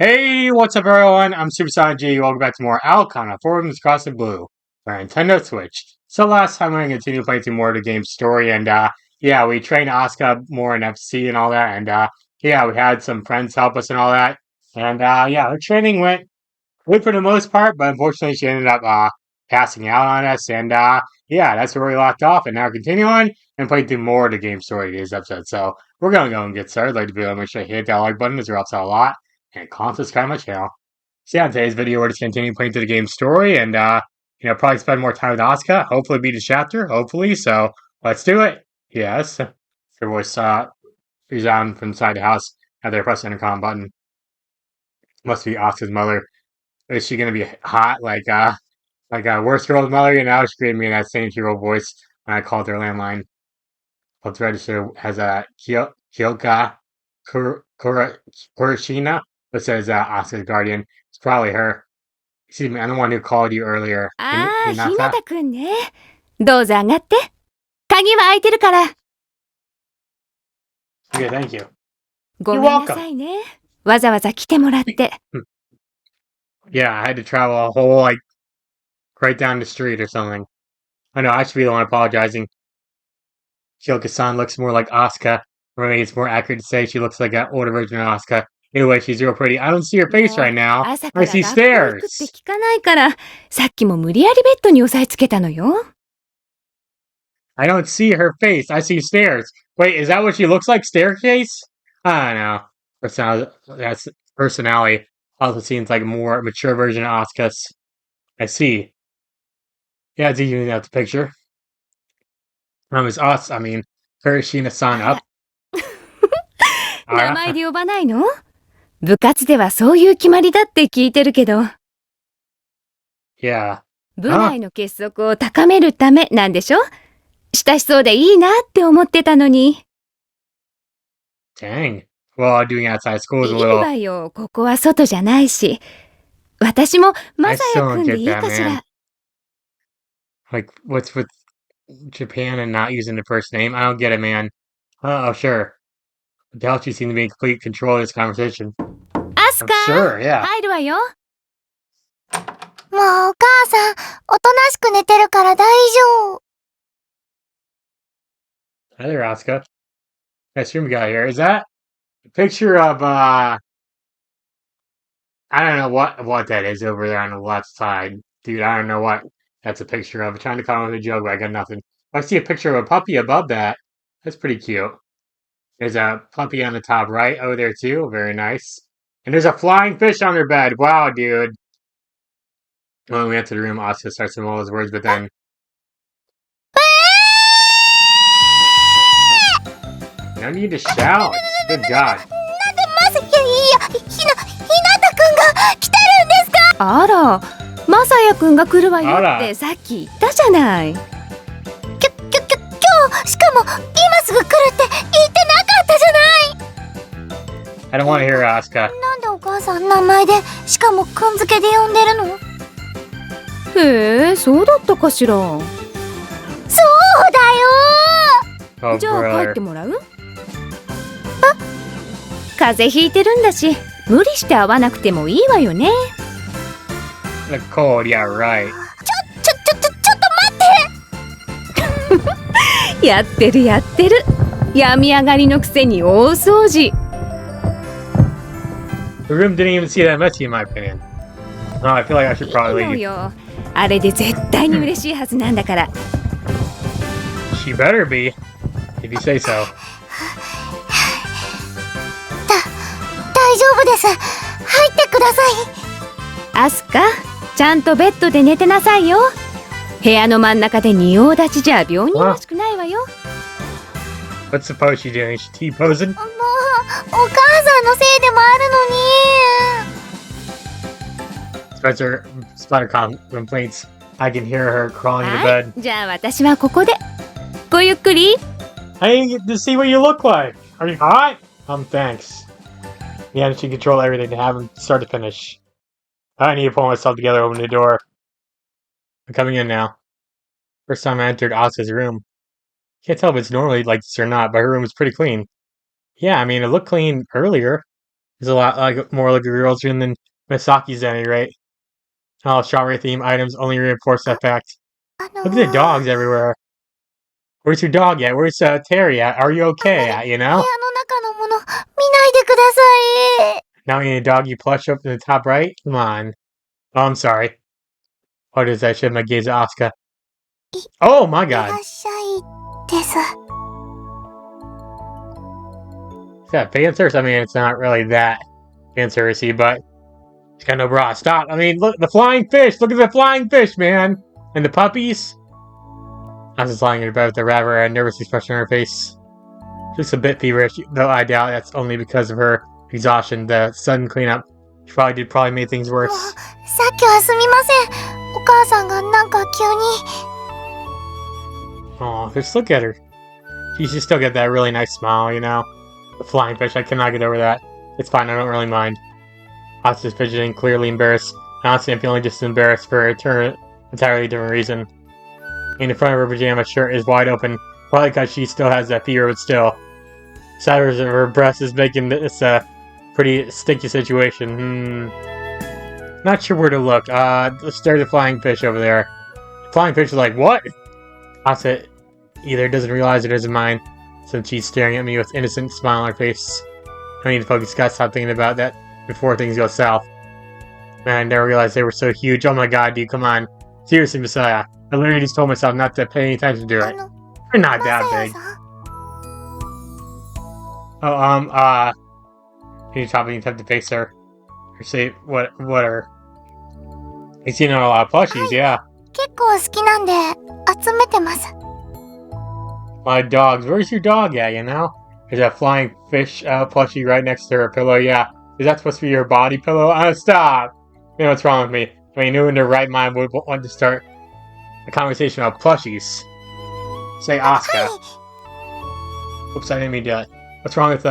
Hey, what's up everyone? I'm SuperSonicJB. Welcome back to more Aokana, Forums Across the Blue, for Nintendo Switch. So last time we're going to continue playing through more of the game's story, and yeah, we trained Asuka more in FC and all that, and yeah, we had some friends help us and all that, and yeah, the training went good for the most part, but unfortunately she ended up passing out on us, and yeah, that's where we locked off, and now we're continuing and playing through more of the game story this episode. So we're going to go and get started. Like the video, make sure you hit that like button as it helps out a lot, and comment, subscribe my channel. So yeah, in today's video, we're just continuing playing through the game story, and probably spend more time with Asuka. Hopefully beat the chapter, hopefully, so let's do it. Yes. Her voice resound from inside the house after I press the intercom button. Must be Asuka's mother. Is she gonna be hot like a worst girl's mother? You know, she created me in that same hero voice when I called her landline. Let's register as a Kyoka Kurashina, which says Asuka's guardian. It's probably her. Excuse me, I'm the one who called you earlier. ひなたくんね。どうぞ上がって。鍵は開いてるから。Okay, thank you. ごめんなさいね。わざわざ来てもらって。Yeah, I had to travel a whole, like, right down the street or something. I know, I should be the one apologizing. Kyoka-san looks more like Asuka. Or maybe it's more accurate to say she looks like an older version of Asuka. Anyway, she's real pretty. I don't see her face right now. I see stairs. 聞かないから、さっきも無理やりベッドに押さえつけたのよ。I don't see her face. I see stairs. Wait, is that what she looks like? Staircase? I don't know. That's personality. Also seems like a more mature version of Asuka's. I see. Yeah, it's even out the picture. It's us. I mean, Kurashina-san up. 名前で呼ばないの？部活ではそういう決まりだって聞いてるけど。Yeah. 部内の結束を高めるためなんでしょ？親しそうでいいなって思ってたのに。Dang. Well, doing outside school is a little... いいわよ、ここは外じゃないし。私もマサヤくんでいいかしら。Like, what's with Japan and not using the first name? I don't get it, man. Oh, sure. The hell, she seemed to be in complete control of this conversation. Asuka! Sure, yeah. 入るわよ。もうお母さん、おとなしく寝てるから大丈夫。Hi there, Asuka. Nice room we got here. Is that a picture of, I don't know what that is over there on the left side. Dude, I don't know what that's a picture of. I'm trying to come up with a joke, but I got nothing. I see a picture of a puppy above that. That's pretty cute. There's a puppy on the top right over there, too. Very nice. And there's a flying fish on their bed. Wow, dude. When we enter the room, Asuka starts some of those words, but then... No need to shout. Good God. なんでまさひなたくんが来てるんですか？あら、まさやくんが来るわよってさっき言ったじゃない。今日、しかも今すぐ来るって言ってなかったじゃない。 I don't want to hear Asuka. なんでお母さん名前で、しかもくん付けで呼んでるの？へえ、そうだったかしら。そうだよ。Oh, じゃあ brother. 帰ってもらう？風邪ひいてるんだし、無理して会わなくてもいいわよね。The cold, yeah, right. ちょっと待って。やってるやってる。病み上がりのくせに大掃除。The room didn't even see that messy, in my opinion. No, I feel like I should probably いいの leave. よ。あれで絶対に嬉しいはずなんだから。She better be, if you say so. 大丈夫です。入ってください。アスカ、ちゃんとベッドで寝てなさいよ。部屋の真ん中で仁王立ちじゃ病人らしくないわよ。What's the pose she doing? Is she T-posing? もう、お母さんのせいでもあるのに。Spencer complaints. I can hear her crawling into はい bed. じゃあ私はここで。ごゆっくり。 I didn't get to see what you look like. Are you hot? Thanks. Yeah, she control everything to have him start to finish. I need to pull myself together, open the door. I'm coming in now. First time I entered Asuka's room. Can't tell if it's normally like this or not, but her room is pretty clean. Yeah, I mean, it looked clean earlier. There's a lot like more like girls than Misaki's at any rate. All strawberry themed items only reinforce that fact. あの Look at the dogs everywhere. Where's your dog at? Where's Terry at? Are you okay at, you 部 know? 屋の中のもの、見ないでください。 Now you need a doggy plush up in the top right? Come on. Oh, I'm sorry. What is that? I should have my gaze at Asuka. Oh my いら god. っしゃいです。 Is that fan service? I mean, it's not really that fan servicey, but it's got no bra. Stop. I mean, look, the flying fish. Look at the flying fish, man. And the puppies. I was just lying in bed with a rather nervous expression on her face. Just a bit feverish, though I doubt that's only because of her exhaustion. The sudden cleanup she probably made things もう worse. さっきはすみません。お母さんがなんか急に。 Oh, just look at her. She should still get that really nice smile, you know? The flying fish, I cannot get over that. It's fine, I don't really mind. Asuka's fidgeting, clearly embarrassed. Honestly, I'm feeling just embarrassed for an entirely different reason. In the front of her pajama shirt is wide open, probably because she still has that fever, but still. Sides of her breast is making this a pretty sticky situation. Not sure where to look. Let's stare at the flying fish over there. The flying fish is like, what? Asuka either doesn't realize it or doesn't mind, since she's staring at me with innocent smile on her face. I need to focus, gotta stop thinking about that before things go south. Man, I never realized they were so huge. Oh my god, dude, come on. Seriously, Messiah. I literally just told myself not to pay any attention to あ it. の、 They're not マ that サヤ big. さん。 Oh, can you probably have to face her? Or say, what are... You've seen a lot of plushies, yeah. 結構好きなんで集めてます。 My dogs. Where's your dog at, you know? There's that flying fish plushie right next to her pillow, yeah. Is that supposed to be your body pillow? Stop! You know what's wrong with me? I mean, who in their right mind would want to start a conversation about plushies? Say は Asuka. い。 Oops, I didn't mean to do that. What's wrong with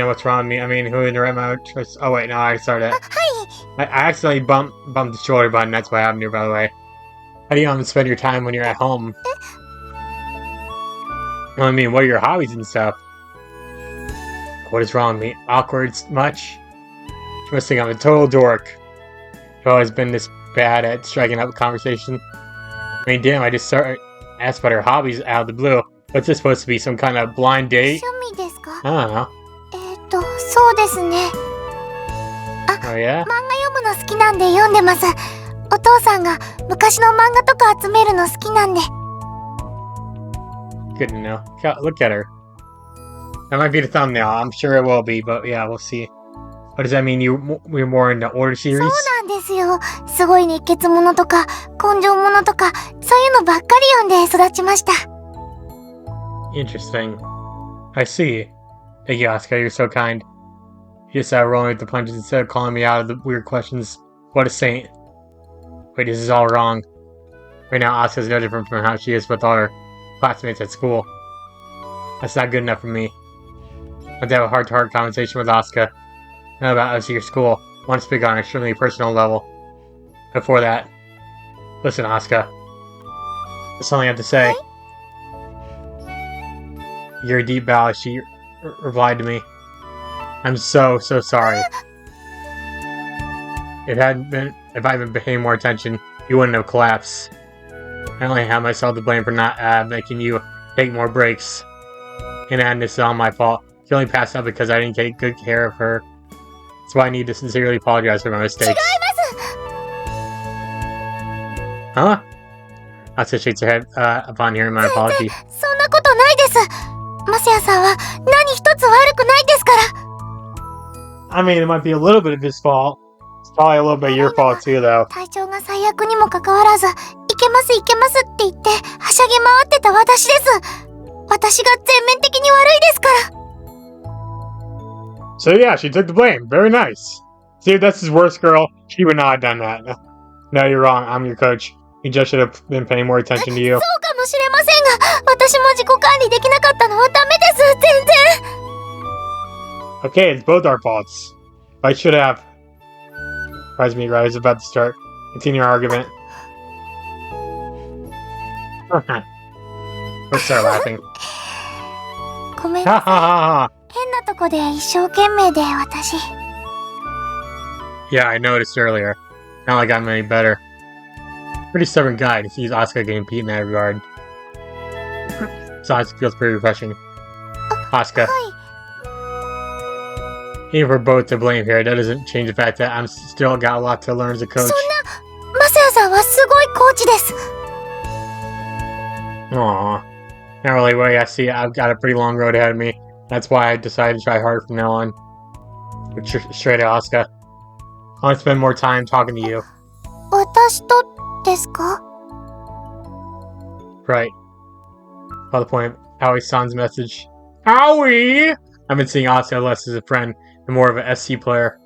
what's wrong with me? I mean, who in the right mind would trust... Oh wait, no, I started. はい。 I accidentally bumped the shoulder button, that's what happened here, by the way. How do you spend your time when you're at home? Well, I mean, what are your hobbies and stuff? What is wrong with me? Awkward much? You must think I'm a total dork. I've always been this bad at striking up a conversation. I mean, damn, I just asked about her hobbies out of the blue. What's this supposed to be, some kind of blind date? 趣味ですか？ I don't know. そうですね。 Oh, yeah? 漫画読むの好きなんで読んでます。お父さんが昔の漫画とか集めるの好きなんで。 Good to know. Look at her. That might be the thumbnail. I'm sure it will be, but yeah, we'll see. What does that mean? We're more in the order そう series? なんですよ。すごい熱血者とか根性者とかそういうのばっかり読んで育ちました。 Interesting. I see. Thank you, Asuka. You're so kind. You just rolling with the punches instead of calling me out of the weird questions. What a saint. Wait, this is all wrong. Right now, Asuka's no different from how she is with all her classmates at school. That's not good enough for me. I want to have a heart-to-heart conversation with Asuka. Not about us at your school. I want to speak on an extremely personal level. Before that, listen, Asuka. There's something I have to say. You're a deep bow, she replied to me. I'm so sorry. If I had been paying more attention, you wouldn't have collapsed. I only have myself to blame for not making you take more breaks. And this is all my fault. She only passed out because I didn't take good care of her. That's why I need to sincerely apologize for my mistakes. Huh? Asuka shakes her head upon hearing my apology. そんなことないです。マサヤさんは何一つ悪くないですから。 I mean, it might be a little bit of his fault. It's probably a little bit your fault too, though. 体調が最悪にもかかわらず、いけますいけますって言ってはしゃぎ回ってた私です。私が全面的に悪いですから。 So yeah, she took the blame. Very nice. See, if that's his worst girl, she would not have done that. No, you're wrong. I'm your coach. He just should have been paying more attention to you. そうかもしれませんが、私も自己管理できなかったのはダメです。全然。 Okay, it's both our faults. I should have. Surprised me right as about to start. Continue our argument. Let's start laughing. ごめん Ha な ha さい。 ha ha. 変とこで一生懸命で私。Yeah, I noticed earlier. Not like I'm any better. Pretty stubborn guy to see Asuka getting beat in that regard. So it feels pretty refreshing. Asuka. は Even if we're both to blame here, that doesn't change the fact that I'm still got a lot to learn as a い。 coach. そんな、マサヤさんはすごいコーチです。 Aww. Not really way I see it. I've got a pretty long road ahead of me. That's why I decided to try harder from now on. Straight at Asuka. I want to spend more time talking to you. 私とですか？ Right. By the point of Aoi-san's message. Aoi! I've been seeing Asuka less as a friend and more of an SC player.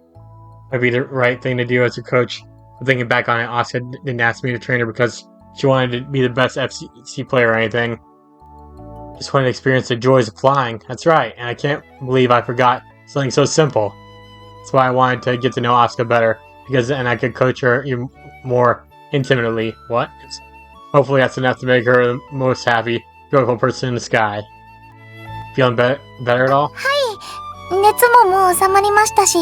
Might be the right thing to do as a coach. But thinking back on it, Asuka didn't ask me to train her because she wanted to be the best FC player or anything. Just wanted to experience the joys of flying. That's right, and I can't believe I forgot something so simple. That's why I wanted to get to know Asuka better, because then I could coach her even more intimately. What? Hopefully that's enough to make her the most happy, joyful person in the sky. Feeling better at all? はい。熱ももう収まりましたし、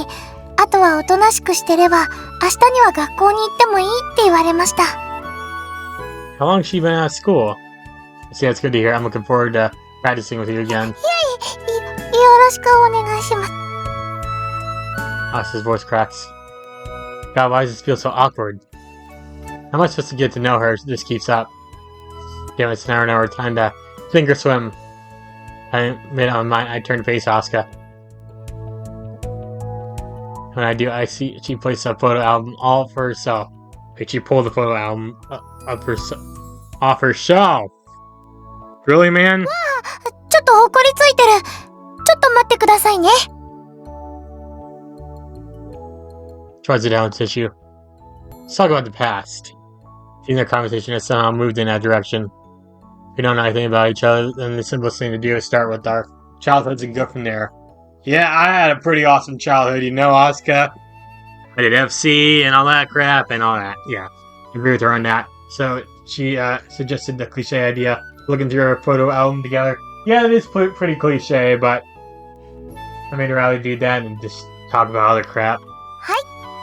あとはおとなしくしてれば、明日には学校に行ってもいいって言われました。 How long has she been out of school? See, that's good to hear. I'm looking forward to practicing with you again. よろしくお願いします。 Asuka's voice cracks. God, why does this feel so awkward? How am I supposed to get to know her if this keeps up? Damn, it's an hour time to sink or swim. I made up my mind. I turn to face Asuka. When I do, I see she placed a photo album all for herself. Like she pulled the photo album off her shelf. Really, man? ちょっとほこりついてる。ちょっと待ってくださいね。 Tries it down with tissue. Let's talk about the past. Seeing their conversation has somehow moved in that direction. We don't know anything about each other, then the simplest thing to do is start with our childhoods and go from there. Yeah, I had a pretty awesome childhood, you know, Asuka. I did FC and all that crap and all that. Yeah, I agree with her on that. So she suggested the cliche idea, looking through her photo album together. Yeah, it is pretty cliche, but I made her rather do that and just talk about other crap.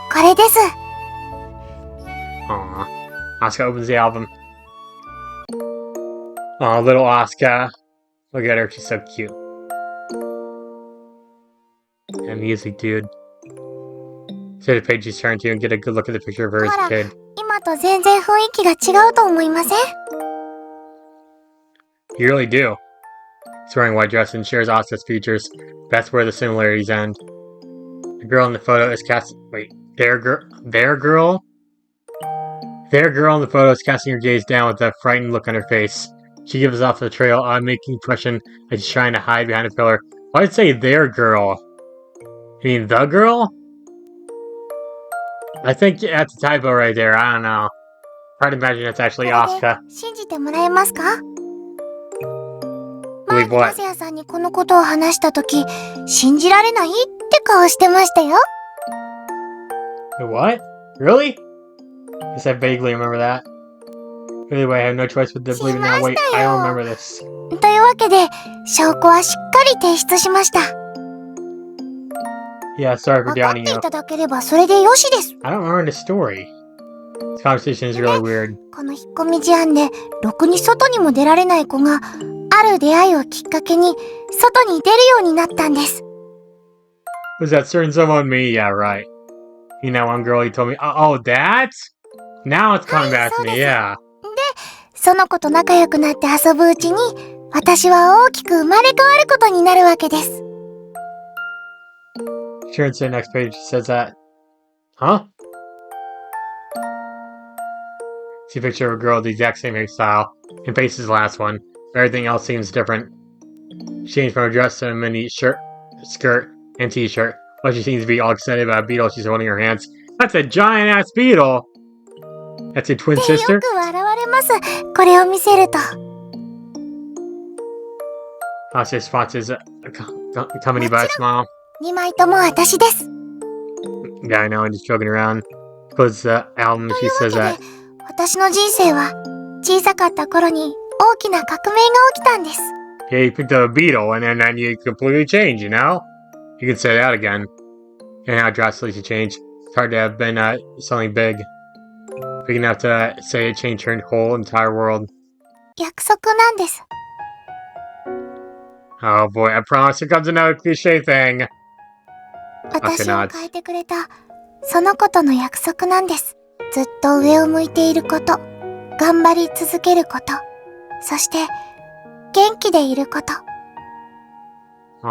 これです。 Aww. Asuka opens the album. Aw, little Asuka. Look at her, she's so cute. And music, dude. So the page she's turned to and get a good look at the picture of her as a kid. 今と全然雰囲気が違うと思いません？ You really do. She's wearing a white dress and shares Asuka's features. That's where the similarities end. The girl in the photo is Their girl in the photo is casting her gaze down with a frightened look on her face. She gives off a trail making impression that she's trying to hide behind a pillar. Why did it say their girl? You mean the girl? I think that's a typo right there. I don't know. Try to imagine it's actually Asuka. 信じてもらえますか？ Believe マ what? サヤさんにこのことを話したとき、信じられないって顔してましたよ。 What? Really? Yes, I vaguely remember that. Really, I have no choice but to believe it now. Wait, I don't remember this. というわけで、証拠はしっかり提出しました。 Yeah, sorry for 分かっ doubting て you. いただければそれでよしです。 I don't remember the story. This conversation is really weird. この引っ込み思案で、ろくに外にも出られない子が、ある出会いをきっかけに、外に出るようになったんです。 Was that certain someone me? Yeah, right. You know, one girl, you told me, oh, that? Now it's coming back to me, yeah. その子と仲良くなって遊ぶうちに、私は大きく生まれ変わることになるわけです。 Sure, it's the next page says that. Huh? See a picture of a girl with the exact same hairstyle and face as the last one. Everything else seems different. She changed from a dress to a mini skirt, and t-shirt. But she seems to be all excited about a beetle she's holding in her hands. That's a giant-ass beetle! That's your twin よ sister? く笑われます。これを見せると。 Asuka's response is accompanied by a smile. 2枚とも私です。 Yeah, I know, I'm just joking around. Closes the album, と she いうわ says け that. で、私の人生は、小さかった頃に大きな革命が起きたんです。 Yeah, you picked up a beetle, and then you completely changed, you know? You can say that again. And how drastically she changed. It's hard to have been something big. Big enough to say it changed her whole entire world. 約束なんです。 Oh boy, I promise here comes another cliche thing. 私を変えてくれた、その子との約束なんです。ずっと上を向いていること、頑張り続けること、そして、元気でいること。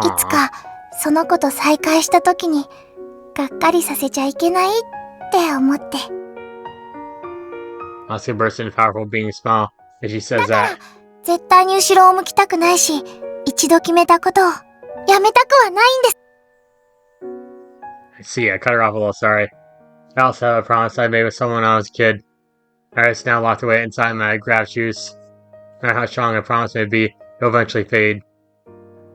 いつか、その子と再会した時に、がっかりさせちゃいけないって思って。Asuka bursts into powerful being smile as she says だから that. 絶対に後ろを向きたくないし、一度決めたことをやめたくはないんです。 See, I cut her off a little, sorry. I also have a promise I made with someone when I was a kid. It's now locked away inside my grab shoes. No matter how strong a promise may be, it'll eventually fade.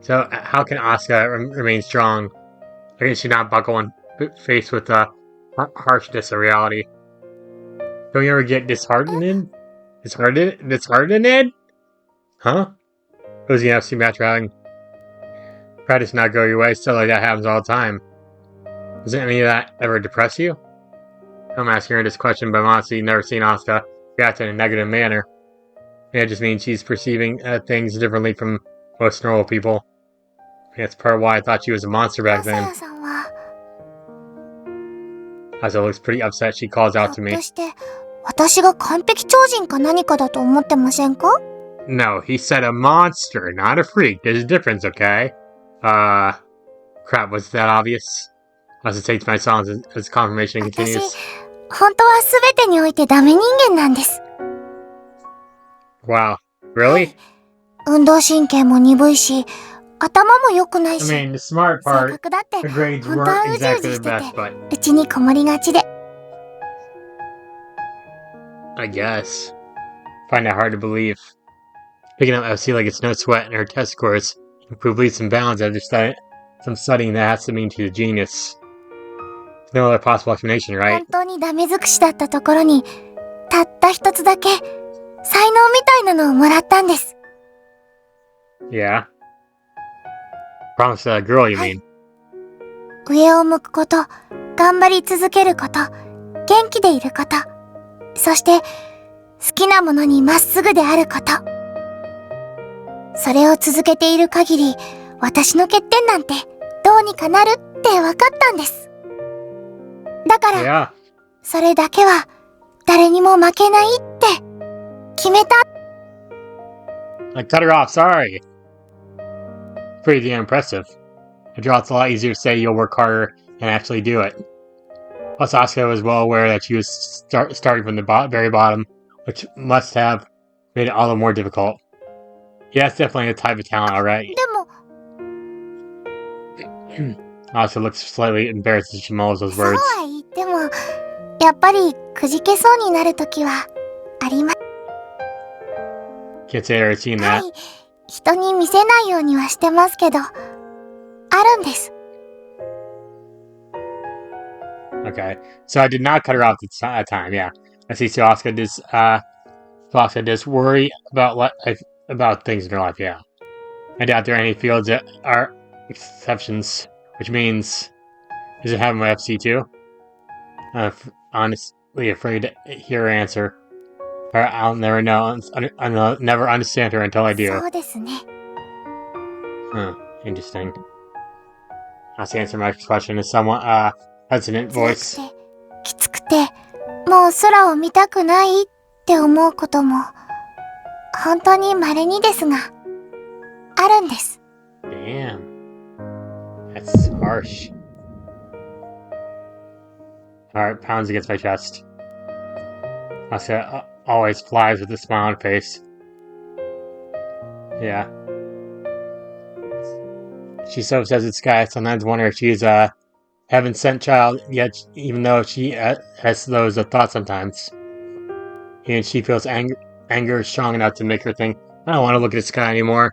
So, how can Asuka remain strong? How can she not buckle when faced with the harshness of reality? Don't you ever get disheartened? Disheartened? Huh? What was the NFC match having? Try to not go your way, stuff like that happens all the time. Does any of that ever depress you? I'm asking her this question, but I'm honestly never seen Asuka react in a negative manner. Maybe it just means she's perceiving things differently from most normal people. That's part of why I thought she was a monster back then. 朝やさんは、 Asuka looks pretty upset. She calls ひょ out っ to me. として、私が完璧超人か何かだと思ってませんか？ No, he said a monster, not a freak. There's a difference, okay? Crap, was that obvious? Asuka takes my silence as confirmation and 私、 continues. 本当は全てにおいてダメ人間なんです。 Wow, really? 運動神経も鈍いし、頭も良くない I し、 mean, the smart 性 part, 格だって the grades 本当は weren't うじう exactly じ the してて、 best, but うちにこもりがちで。 I guess. Find it hard to believe. Picking up FC like it's no sweat and her test scores improve leaps and bounds after some studying that has to mean she's a genius. There's no other possible explanation, right? 本当にダメ尽くしだったところに、たった一つだけ、才能みたいなのをもらったんです。 Yeah. Promise to that girl, you mean? 上を向くこと、頑張り続けること、元気でいること、そして、好きなものにまっすぐであること。それを続けている限り、私の欠点なんてどうにかなるって分かったんです。だから、 Yeah. それだけは誰にも負けないって決めた。 I cut her off, sorry. Pretty damn impressive. After all, it's a lot easier to say you'll work harder and actually do it. Plus, Asuka was well aware that she was starting from the very bottom, which must have made it all the more difficult. Yeah, it's definitely a type of talent, alright. でも、 Asuka looks slightly embarrassed as she mumbles those そうは words. 言っても、やっぱりくじけそうになるときはあります。 Can't say I've seen は that. い。人に見せないようにはしてますけど、あるんです。 Okay, so I did not cut her off at time. Yeah, I see. So Asuka does worry about things in her life. Yeah, I doubt there are any fields that are exceptions, which means does it happen with FC too? I'm honestly afraid to hear her answer. Or I'll never know. I'll never understand her until I do. そうですね。 Interesting. Asuka answered my question in somewhat hesitant 辛 voice. くて、きつくて、もう空を見たくないって思うことも、本当に稀にですが、あるんです。 Damn. That's harsh. Heart pounds against my chest. Asuka always flies with a smile on her face. Yeah. She so says it's sky. I sometimes wonder if she's a heaven sent child, yet even though she has those thoughts sometimes. And she feels anger strong enough to make her think, I don't want to look at the sky anymore.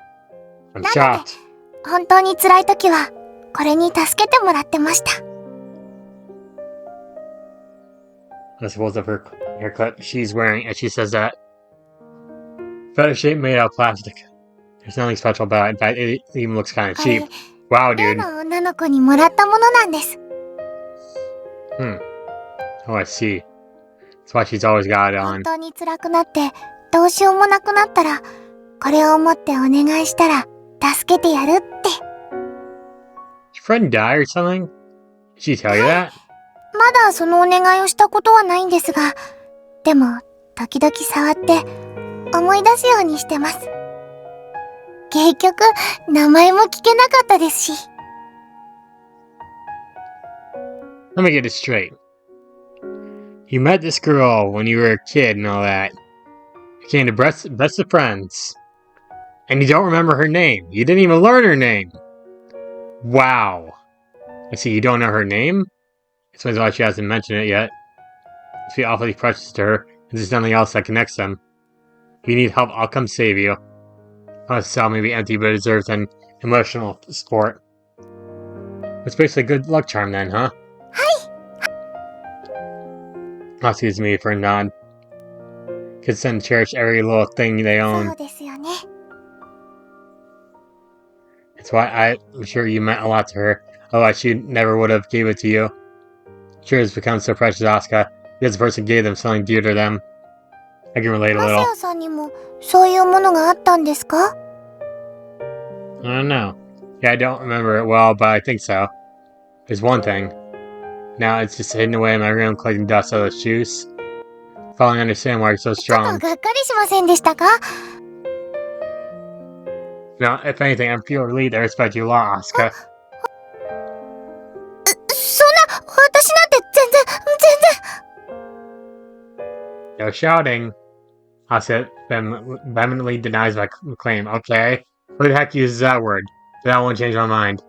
I'm なので、 shocked. 本当に辛いときは、これに助けてもらってました。 This was of her haircut she's wearing, and she says that feather shape made out of plastic. There's nothing special about it. In fact, it even looks kind of あれ cheap. Wow, 例 dude. の女の子にもらったものなんです。Oh, I see. That's why she's always got it 本 on. 当に辛くなってどうしようもなくなったら、これを持ってお願いしたら助けてやるって。Did your friend die or something? Did she tell you that? まだそのお願いをしたことはないんですが、でも時々触って思い出すようにしてます。結局名前も聞けなかったですし。Let me get it straight. You met this girl when you were a kid and all that. Became the best of friends. And you don't remember her name. You didn't even learn her name. Wow. I see, you don't know her name? Explains why she hasn't mentioned it yet. You feel awfully precious to her, and there's nothing else that connects them. If you need help, I'll come save you. Oh, Sal may be empty, but it deserves an emotional support. It's basically a good luck charm then, huh? Oh, excuse me for a nod. Kids tend to cherish every little thing they そ own. うですよね。That's why I'm sure you meant a lot to her. Otherwise, she never would have gave it to you. Sure has become so precious to Asuka because the person gave them something dear to them. I can relate a マ little. サヤさんにもそういうものがあったんですか？ I don't know. Yeah, I don't remember it well, but I think so. There's one thing. Now it's just hidden away in my room, collecting dust out of those shoes. Finally understand why you're so ちょっと strong. がっかりしませんでしたか？ Now, if anything, I'm pure relieved I respect you a lot, Asuka. そんな、私なんて全然。 No shouting. Asuka vehemently denies my claim. Okay? Who the heck uses that word? That won't change my mind.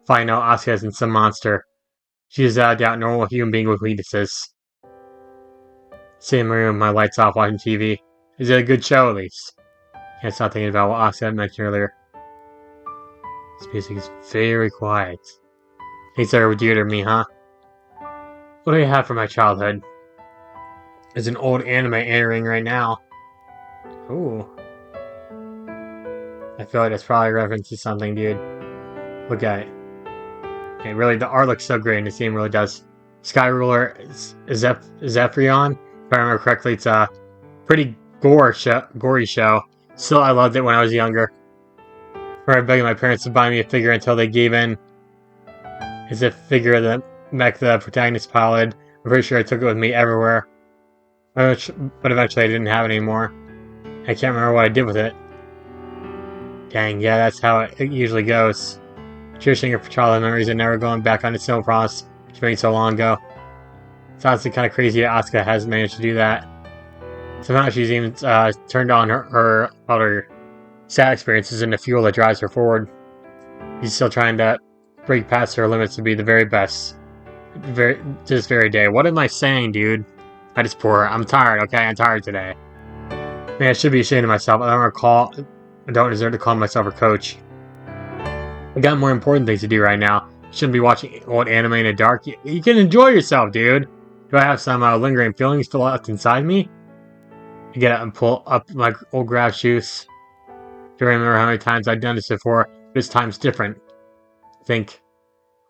If I know Asuka isn't some monster. She is without doubt a normal human being with weaknesses. Sitting in my room, my lights off, watching TV. Is it a good show, at least? Can't stop thinking about what Asuka mentioned earlier. This music is very quiet. Things that are dear to me, huh? What do I have for my childhood? There's an old anime airing right now. Ooh. I feel like that's probably a reference to something, dude. Look at it. Okay, really, the art looks so great, and this game really does. Sky Ruler is Zephyrion. If I remember correctly, it's a pretty gory show. Still, I loved it when I was younger. I remember begging my parents to buy me a figure until they gave in. It's a figure that mech the protagonist piloted. I'm pretty sure I took it with me everywhere. But eventually I didn't have it anymore. I can't remember what I did with it. Dang, yeah, that's how it usually goes. Cherishing your childhood memories and never going back on its snow promise, which made so long ago. It's honestly kind of crazy that Asuka has managed to do that. Somehow she's even turned on her other sad experiences into fuel that drives her forward. She's still trying to break past her limits to be the very best. This very day. What am I saying, dude? I just poor. I'm tired, okay? I'm tired today. Man, I should be ashamed of myself. I don't deserve to call myself a coach. I got more important things to do right now. Shouldn't be watching old anime in the dark. You can enjoy yourself, dude. Do I have some lingering feelings still left inside me? I get up and pull up my old grass juice. Do I remember how many times I've done this before? This time's different. I think.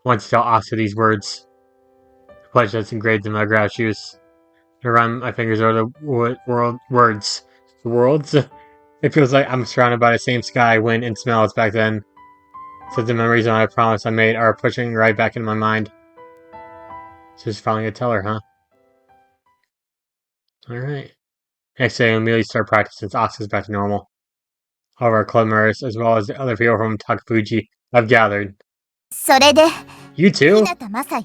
Once tell Asuka these words. The pledge that's engraved in my grass juice. I run my fingers over the words. The worlds? It feels like I'm surrounded by the same sky, wind, and smell as back then. So the memories of my promise I made are pushing right back into my mind. So just finally gonna tell her, huh? Alright. Next day, I immediately start practice since Asuka's back to normal. All of our club members, as well as the other people from Takafuji, have gathered. それで、 You too? 日向マサヤ。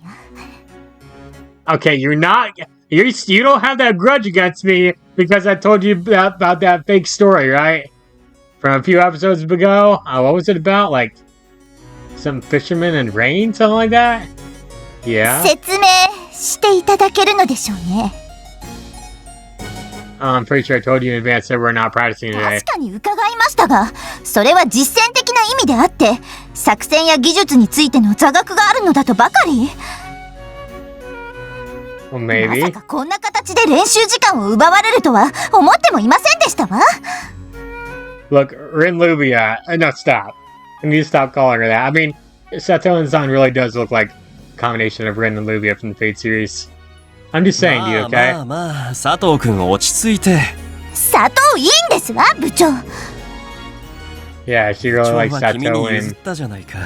Okay, you don't have that grudge against me because I told you about that fake story, right? From a few episodes ago? What was it about? Like, some fisherman and rain? Something like that? Yeah? 説明していただけるのでしょうね。 I'm pretty sure I told you in advance that we're not practicing today. 確かに伺いましたが、それは実践的な意味であって、作戦や技術についての座学があるのだとばかり。 Well, maybe. まさかこんな形で練習時間を奪われるとは思ってもいませんでしたわ。 Look, Rin Lubia. No, stop. I need to stop calling her that. I mean, Sato and Zan really does look like a combination of Rin and Luvia from the Fate series. I'm just saying, do you okay? まあまあ佐藤君落ち着いて。佐藤いいんですわ部長。 Yeah, she really 今 likes 日は君 Sato に譲っ and たじゃないか。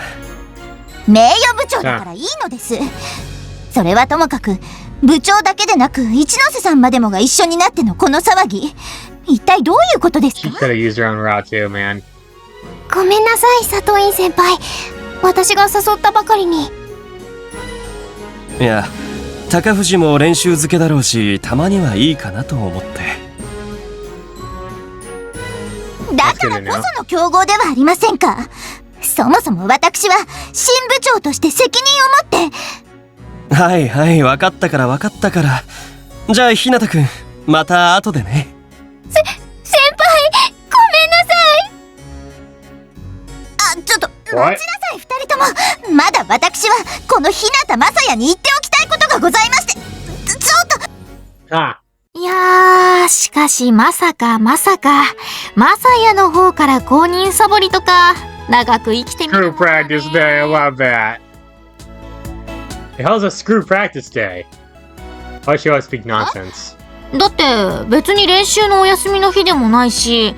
名誉部長だからいいのです。それはともかく部長だけでなく一ノ瀬さんまでもが一緒になってのこの騒ぎ、一体どういうことです she か？ could have used her own route too, man. ごめんなさい佐藤院先輩、私が誘ったばかりに。いや高藤も練習漬けだろうし、たまにはいいかなと思って。だからこその競合ではありませんか。そもそも私は新部長として責任を持って。はいはい分かったから分かったから。じゃあ日向君また後でね。先輩ごめんなさい。あ、ちょっと待ちなさい二人とも。まだ私はこの日向雅也に言っておきたいことがございまして。ちょっと。Ah, いやー、しかしまさか、マサヤの方から公認サボりとか、長く生きてみる screw practice day. I love that. The hell's a screw practice day? Why she always speak nonsense? だって別に練習のお休みの日でもないし、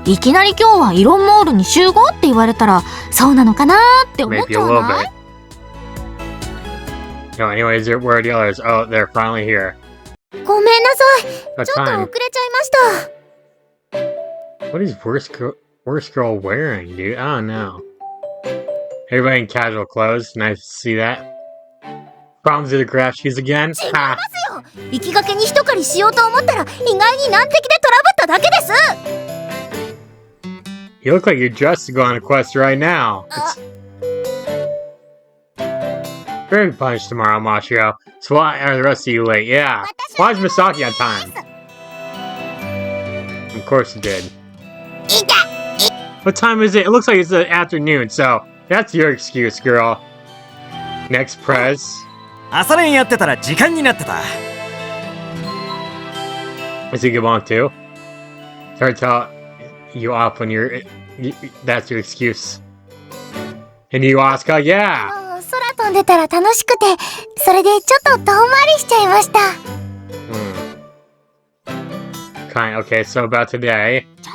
いきなり今日はイロンモールに集合って言われたらそうなのかなーって思っ Maybe ち a ゃ little わない？ bit. No, anyways, where are the others? Oh, they're finally here. ごめんなさい。 What ちょっと time? 遅れちゃいました。 What is worst girl wearing, dude? I don't know. Everybody in casual clothes. Nice to see that. Problems with the graph shoes again? 違い Ha! ますよ。行きがけに一狩りしようと思ったら意外に難敵でトラブっただけです。 You look like you're dressed to go on a quest right now. It's very punished tomorrow, Mashiro. So why are the rest of you late? Yeah. Why is Misaki on time? Of course it did. What time is it? It looks like it's the afternoon, so that's your excuse, girl. Next press. 朝練やってたら時間になってた。 Is it Gabon too? Sorry to tell you off when that's your excuse. And you, Asuka, yeah! もう空飛んでたら楽しくて、それでちょっと遠回りしちゃいました。 Kind. Okay, so about today. ちょっ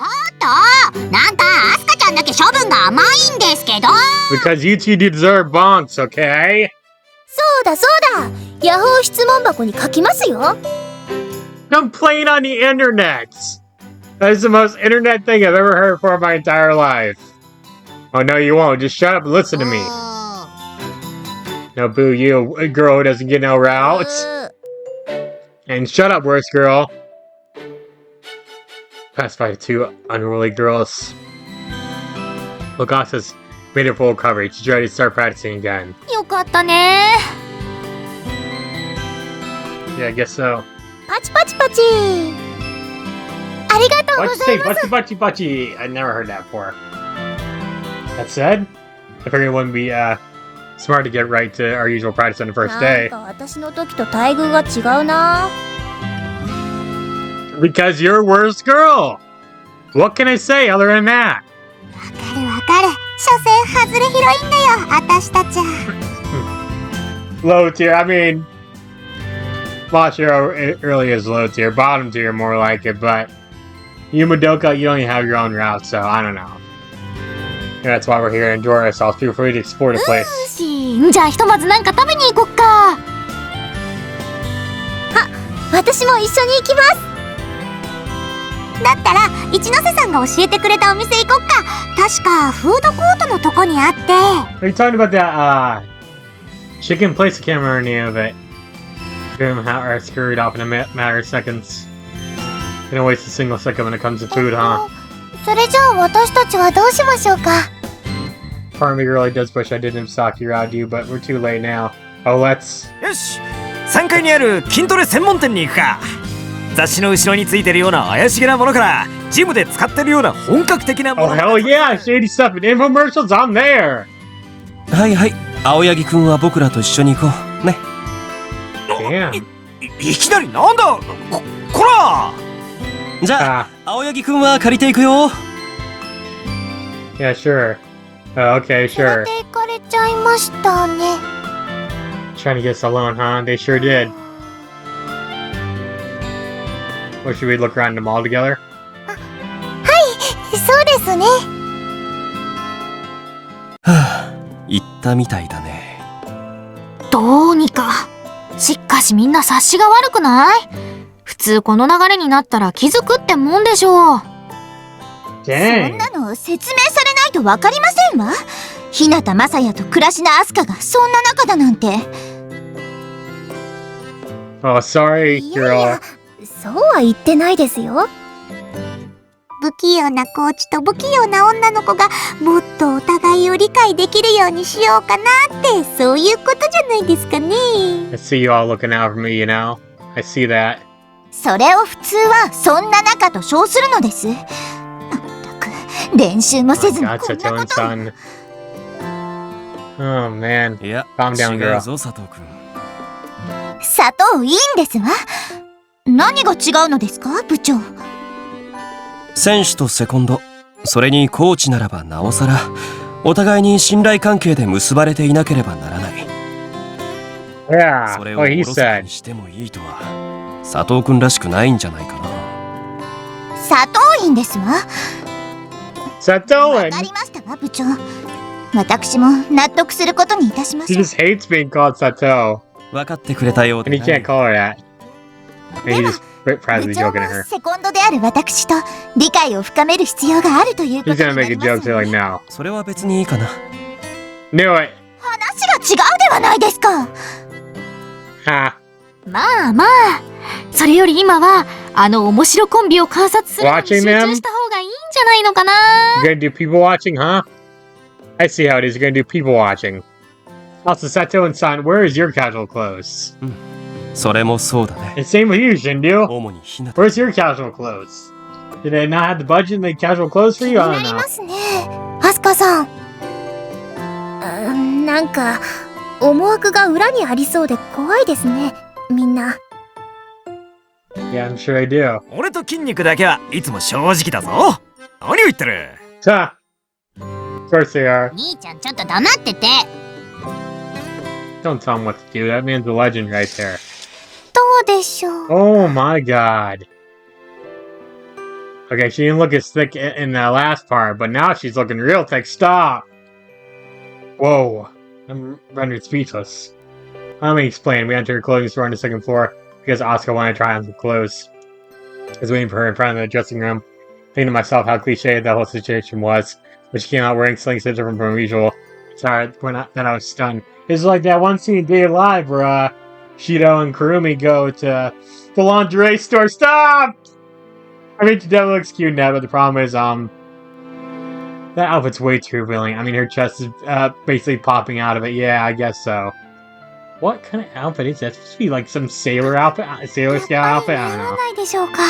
と、なんかアスカちゃんだけ処分が甘いんですけど。 Because you two deserve bonks, okay? そうだそうだ。ヤホー質問箱に書きますよ。 Complain on the internet! That is the most internet thing I've ever heard for my entire life. Oh, no, you won't. Just shut up and listen to me. No, boo you, a girl who doesn't get no routes. And shut up, worst girl. Passed by two unruly girls. Logasa's made her full coverage. She's ready to start practicing again. よかったね Yeah, I guess so. パチパチパチ。ありがとう Why'd ご you ざ say います buchy buchy buchy? I never heard that before. That said, I figured it wouldn't be smart to get right to our usual practice on the first なん day. か私の時と待遇が違うな。 Because you're a worst girl! What can I say other than that? わかるわかる。所詮外れ広いんだよ、私たち。 Low tier, I mean... Mashiro really is low tier. Bottom tier, more like it, but... You Madoka, you don't even have your own route, so I don't know. And that's why we're here to enjoy ourselves. Feel free to explore the place. じゃあひとまずなんか食べに行こっか。私も一緒に行きます。だったら一ノ瀬さんが教えてくれたお店行こっか。確かフードコートのとこにあって。 Are you talking about that, chicken place? I can't remember the name of it. Grim how are scurried off in a matter of seconds. You don't waste a single second when it comes to food, huh? それじゃあ私たちはどうしましょうか。 Part of me really does wish I didn't stock you out, you, but we're too late now. Oh, let's... よし3階にある筋トレ専門店に行くか。雑誌の後ろについてるような怪しげなものからジムで使ってるような本格的なも Oh, の。 hell yeah! Shady stuff and infomercials, I'm there! はいはい青柳くんは僕らと一緒に行こうね。 Damn. いきなりなんだこら。じゃあ青柳くんは借りていくよ。 Yeah, sure. Okay, 連 sure. れて行かれれちゃいましたね。 Trying to get us alone, huh? They sure did. Or should we look around the mall together? そうですね。言ったみたいだね。どうにか。しかしみんな察しが悪くない？普通この流れになったら気づくってもんでしょう。そ Dang. んなの説明されないとわかりませんわ。日向雅也と暮らしのアスカがそんな仲だなんて。Oh, sorry, いやいや girl. そうは言ってないですよ。不器用なコーチと不器用な女の子がもっとお互いを理解できるようにしようかなって、そういうことじゃないですかね。 I see you all looking out for me, you know? I see that. それを普通はそんな仲と称するのです。まったく練習もせずに God, こんな Sato こ and と。 son. Oh, man. いや、 Calm down, 違 girl. うぞ佐藤君。砂糖いいんですわ。何が違うのですか、部長。選手とセコンド、それにコーチならばなおさらお互いに信頼関係で結ばれていなければならない。 Yeah, それを what お he ろそか said. にしてもいいとは佐藤君らしくないんじゃないかな。砂糖いいんですわ。わ Sato か and りましたわ、部長。私も納得することにいたしま she しょう。 just hates being called Sato. 分かってくれたよう And で he can't な。 call her that. And he just proudly 部長 joking も at her. セコンドである私と理解を深める必要があるというこ He's とに gonna な make り a ます joke よ like ね。 now. それは別にいいかな。 Knew it. 話が違うではないですか。 Ha. まあまあ。それより今は、あの面白コンビを観察するのに集 Watching them? 中した方がいいんじゃないのかな。 You're gonna do people watching, huh? I see how it is. You're gonna do people watching. Also, Sato and San, where is your casual clothes? それもそうだね。 And same with you, Shindu. 主にひな Where's your casual clothes? Did they not have the budget and make casual clothes for 気 you? に I な don't り know. ますね、アスカさん。なんか思惑が裏にありそうで怖いですね、みんな。 Yeah, I'm sure I do. 俺と筋肉だけはいつも正直だぞ。何を言ってる。 Ha! Of course they are. 兄ちゃんちょっと黙ってて。 Don't tell him what to do. That man's a legend right there. どうでしょう。 Oh my god. Okay, she didn't look as thick in the last part, but now she's looking real thick. Stop! Whoa. I'm rendered speechless. Let me explain. We entered a clothing store on the second floor because Asuka wanted to try on some clothes. I was waiting for her in front of the dressing room, thinking to myself how cliche the whole situation was. But she came out wearing something so different from usual. Sorry, then I was stunned. It's like that one scene in Day Alive where Shido and Kurumi go to the lingerie store. Stop! I mean, she definitely looks cute now, but the problem is, that outfit's way too revealing. I mean, her chest is basically popping out of it. Yeah, I guess so. What kind of outfit is that? It's supposed to be like some sailor outfit, sailor scout やっぱ outfit. り I 似合 don't わ know. ないでしょうか。か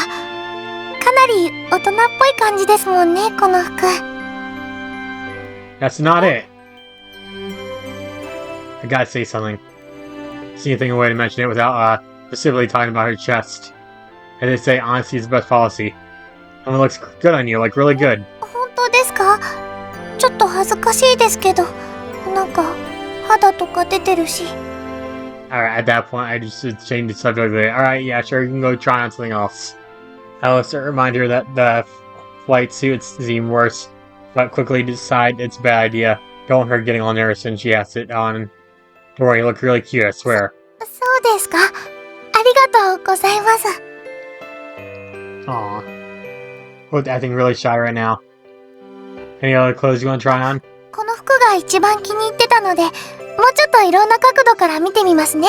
なり大人っぽい感じですもんね、この服。 That's not it. I gotta say something. See anything a way to mention it without specifically talking about her chest. And they say honesty is the best policy. And it looks good on you, like really good. 本当ですか？ちょっと恥ずかしいですけど、なんか肌とか出てるし。 Alright, at that point, I just changed the subject. Alright, yeah, sure, you can go try on something else. I also remind her that the flight suits seem worse, but quickly decide it's a bad idea. Don't want her getting all nervous when she has it on. Don't worry, you look really cute, I swear. そうですか。ありがとうございます。 Aw. Well, acting really shy right now. Any other clothes you want to try on? この服が一番気に入ってたので、もうちょっといろんな角度から見てみますね。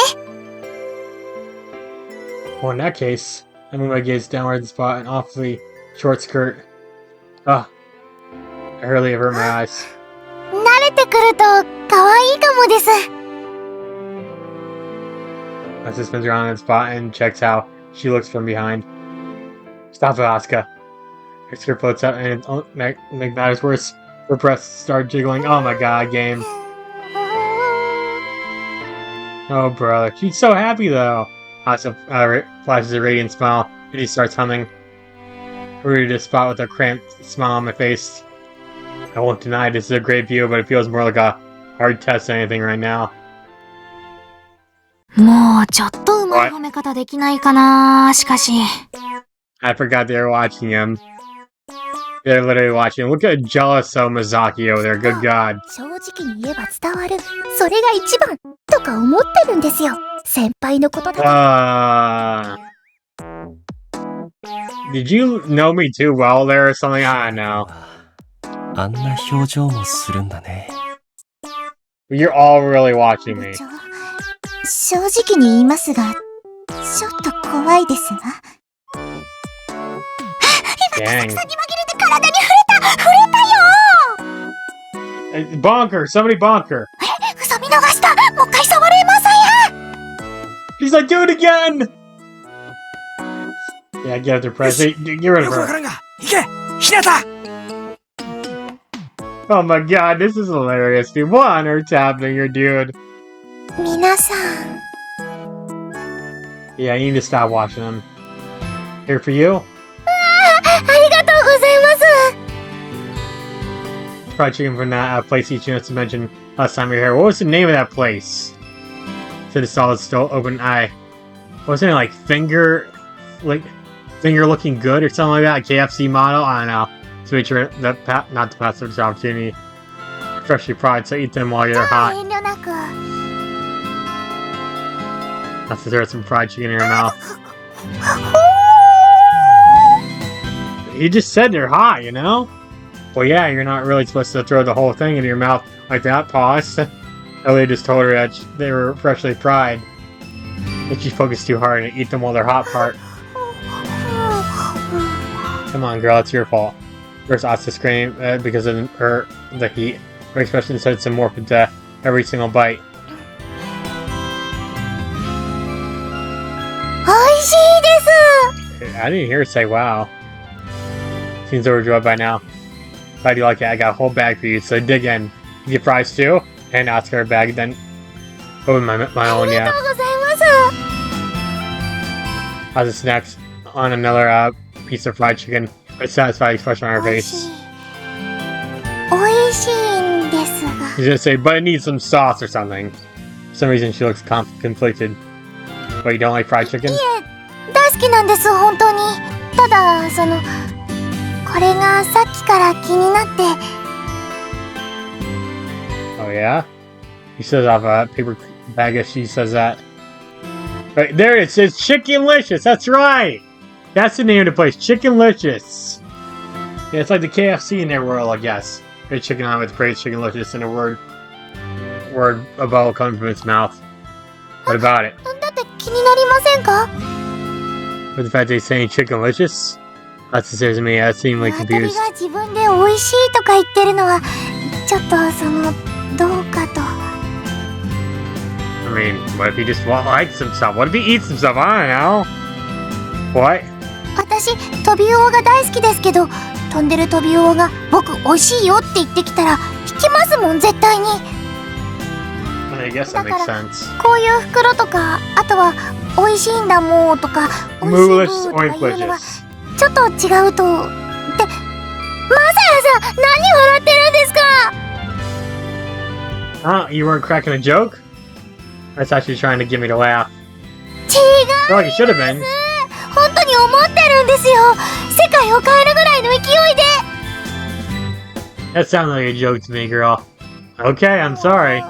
Well, in that case, I move my gaze downward the spot an awfully short skirt. Ah, I hardly ever hurt my eyes. 慣れてくると可愛いかもです。 Asuka spins around in the spot and checks how she looks from behind. Stop it, Asuka. Her skirt floats up and make matters worse. Her breasts start jiggling. Oh my god, game. Oh, brother. She's so happy, though. Asuka flashes a radiant smile, and he starts humming. I reached a spot with a cramped smile on my face. I won't deny this is a great view, but it feels more like a hard test anything right now. もうちょっとうまい褒め方できないかな。しかし。I forgot they were watching him. They're literally watching him. Look at jealous Mizaki over there. Good God. 正直に言えば伝わる。それが一番とか思ってるんですよ。先輩のことだから。Did you know me too well there or something? I don't know. あんな表情もするんだね。You're all really watching me. 正直に言いますが、ちょっと怖いですが。今、草草に紛れて体に触れたよ Bonker! Somebody bonker! 嘘見逃した。もう一回触れません He's like, do it again! Yeah, get up there, press. Get rid of her. Oh my god, this is hilarious, dude. What on earth's happening here, dude? 皆さん。Yeah, you need to stop watching them. Here for you? ありがとうございます。Fried chicken from that place each unit to mention last time you were here. What was the name of that place? Said the solid still open eye. Wasn't it like finger looking good or something like that? A KFC model? I don't know. To make sure that not to pass this opportunity. Freshly fried, so eat them while you're hot. 遠慮なく。 That's to throw some fried chicken in your mouth. You just said they're hot, you know? Well, yeah, you're not really supposed to throw the whole thing into your mouth like that. Pause. Elliot just told her that they were freshly fried. If she focused too hard and eat them while they're hot part. Come on, girl, it's your fault. First, Asuka screamed because of the heat. Her expression started to morph into every single bite. 美味しいです I didn't hear her say wow. Seems overjoyed by now. Glad you like it. I got a whole bag for you, so dig in. You get fries too? And ask her a bag, then open my own, yeah. ありがとうございます As a snack on another piece of fried chicken. A satisfied expression on her 美味し face. い。美味しいんですが。 She's gonna say, but it needs some sauce or something. For some reason, she looks conflicted. What, you don't like fried chicken? いえ、大好きなんです、本当に。ただ、これがさっきから気になって。 Oh, yeah? He says off a paper bag if she says that. Right, there it says Chickenlicious, that's right! That's the name of the place, Chickenlicious. Yeah, it's like the KFC in their world, I guess. Great chicken on with praise Chickenlicious and a word above coming from its mouth. What about it? だって気になりませんか With the fact that he's saying Chickenlicious? That's the serious me, I seem like 鶏 confused. が自分で美味しいとか言ってるのは、ちょっとどうかと。I mean, what if he just likes some stuff? What if he eats some stuff? I don't know. What? 私、トビウオが大好きですけど、飛んでるトビウオが僕美味しいよって言ってきたら、引きますもん、絶対に。I guess that makes sense. こういう袋とか、あとは、美味しいんだもんとか、美味しい Mooless ブーとかいうのは、 orangelicious. ちょっと違うと。って、まさやさん、何笑ってるんですか Huh? You weren't cracking a joke? I thought you were trying to get me to laugh. 違う Well, you should have been. 本当に思ってるんですよ世界を変えるぐらいの勢いで That sounded like a joke to me, girl. Okay, I'm sorry.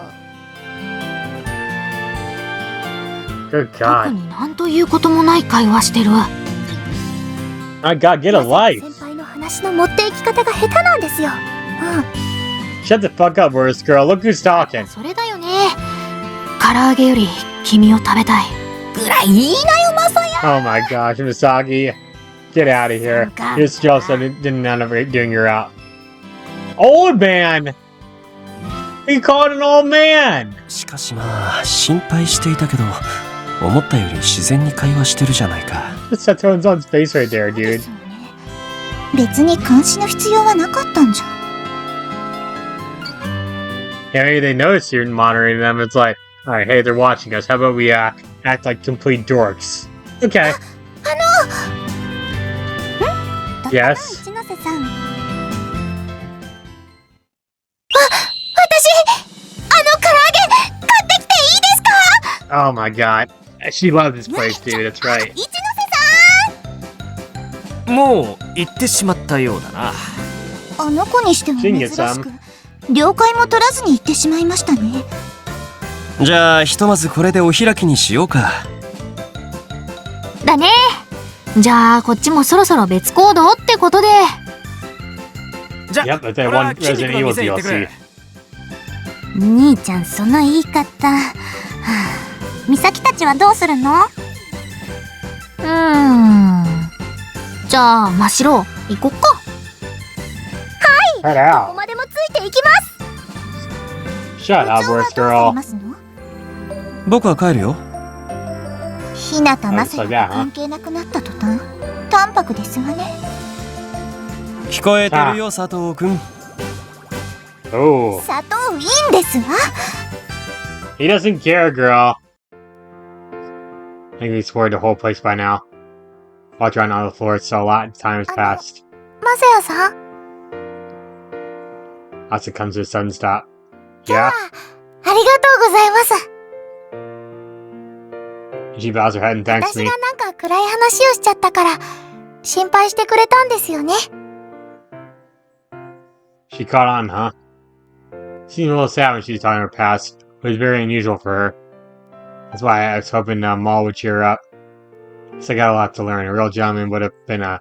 Good 特 God. になんということもない会話してる。 My God, get a life. 先輩の話の持っていき方が下手なんですよ Shut the fuck up, worst girl. Look who's talking. それだよね。唐揚げより君を食べたい。ぐらいいいなよ、まさや。 Oh my gosh, Misaki. Get out of here. You're just jealous that it didn't end up doing your out. Old man! You called an old man! しかしまあ心配していたけど思ったより自然に会話してるじゃないか。 That's Tone's on his face right there, dude. 別に監視の必要はなかったんじゃ Yeah, maybe they notice you're monitoring them. It's like, alright, hey, they're watching us. How about we act like complete dorks? Okay. Yes. 一ノ瀬さん私 Oh my god. She loves this place, dude. That's right. 一ノ瀬もう行ってしまったようだな。さん、あの子にしても珍し Sing it, く了解も取らずに行ってしまいましたね。じゃあひとまずこれでお開きにしようか。だね。じゃあこっちもそろそろ別行動ってことで。じゃあ、 Yep, that's that 俺は one 筋肉 Resident の Evil 店行ってくる。 DLC. 兄ちゃん、その言い方。はあ、美咲たちはどうするの？じゃあ真っ白行こっか。Head こ out. こまでもついていきます。 Shut up, 部長は worst どうされ girl. ますの？僕は帰るよ。日向まさやと関係なくなった途端、淡白ですわね。聞こえてるよ佐藤くん。 Oh. 砂糖いいんですわ。 He doesn't care, girl. I think we explored the whole place by now. Walked around on the floor, so a lot of time has passed. まさやさん、 Asuka comes to a sudden stop. 今日は Yeah? ありがとうございます。 She bows her head and thanks 私 me. がなんか暗い話をしちゃったから心配してくれたんですよね。 She caught on, huh? Seemed a little sad when she was telling her past, but it was very unusual for her. That's why I was hoping Maul would cheer her up. Guess I got a lot to learn. A real gentleman would have been a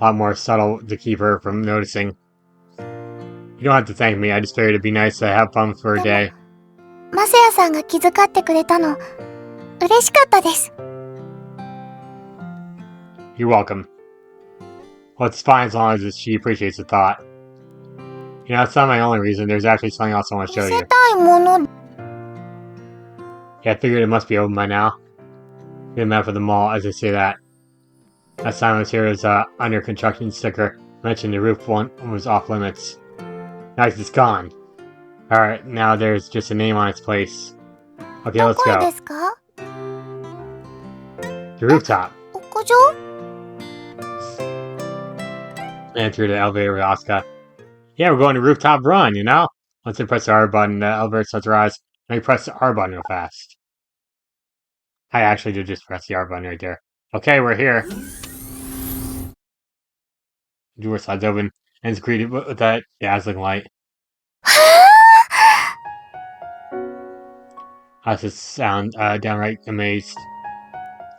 lot more subtle to keep her from noticing. You don't have to thank me. I just figured it'd be nice to have fun for a day. まさやさんが気遣ってくれたの嬉しかったです。 You're welcome. Well, it's fine as long as she appreciates the thought. You know, it's not my only reason. There's actually something else I want to 見 show せ you. たいもの。 Yeah, I figured it must be open by now. Good map of the mall, as I say that. Last time I was here was under construction sticker. Mentioned the roof one was off limits. Nice, it's gone. Alright, now there's just a name on its place. Okay, ど let's こへ go. ですか？ The rooftop. 屋上？ Enter the elevator with Asuka. Yeah, we're going to rooftop run, you know? Once you press the R button, the elevator starts to rise. Now you press the R button real fast. I actually did just press the R button right there. Okay, we're here. The door slides open and is greeted with that dazzling light. I just sound downright amazed.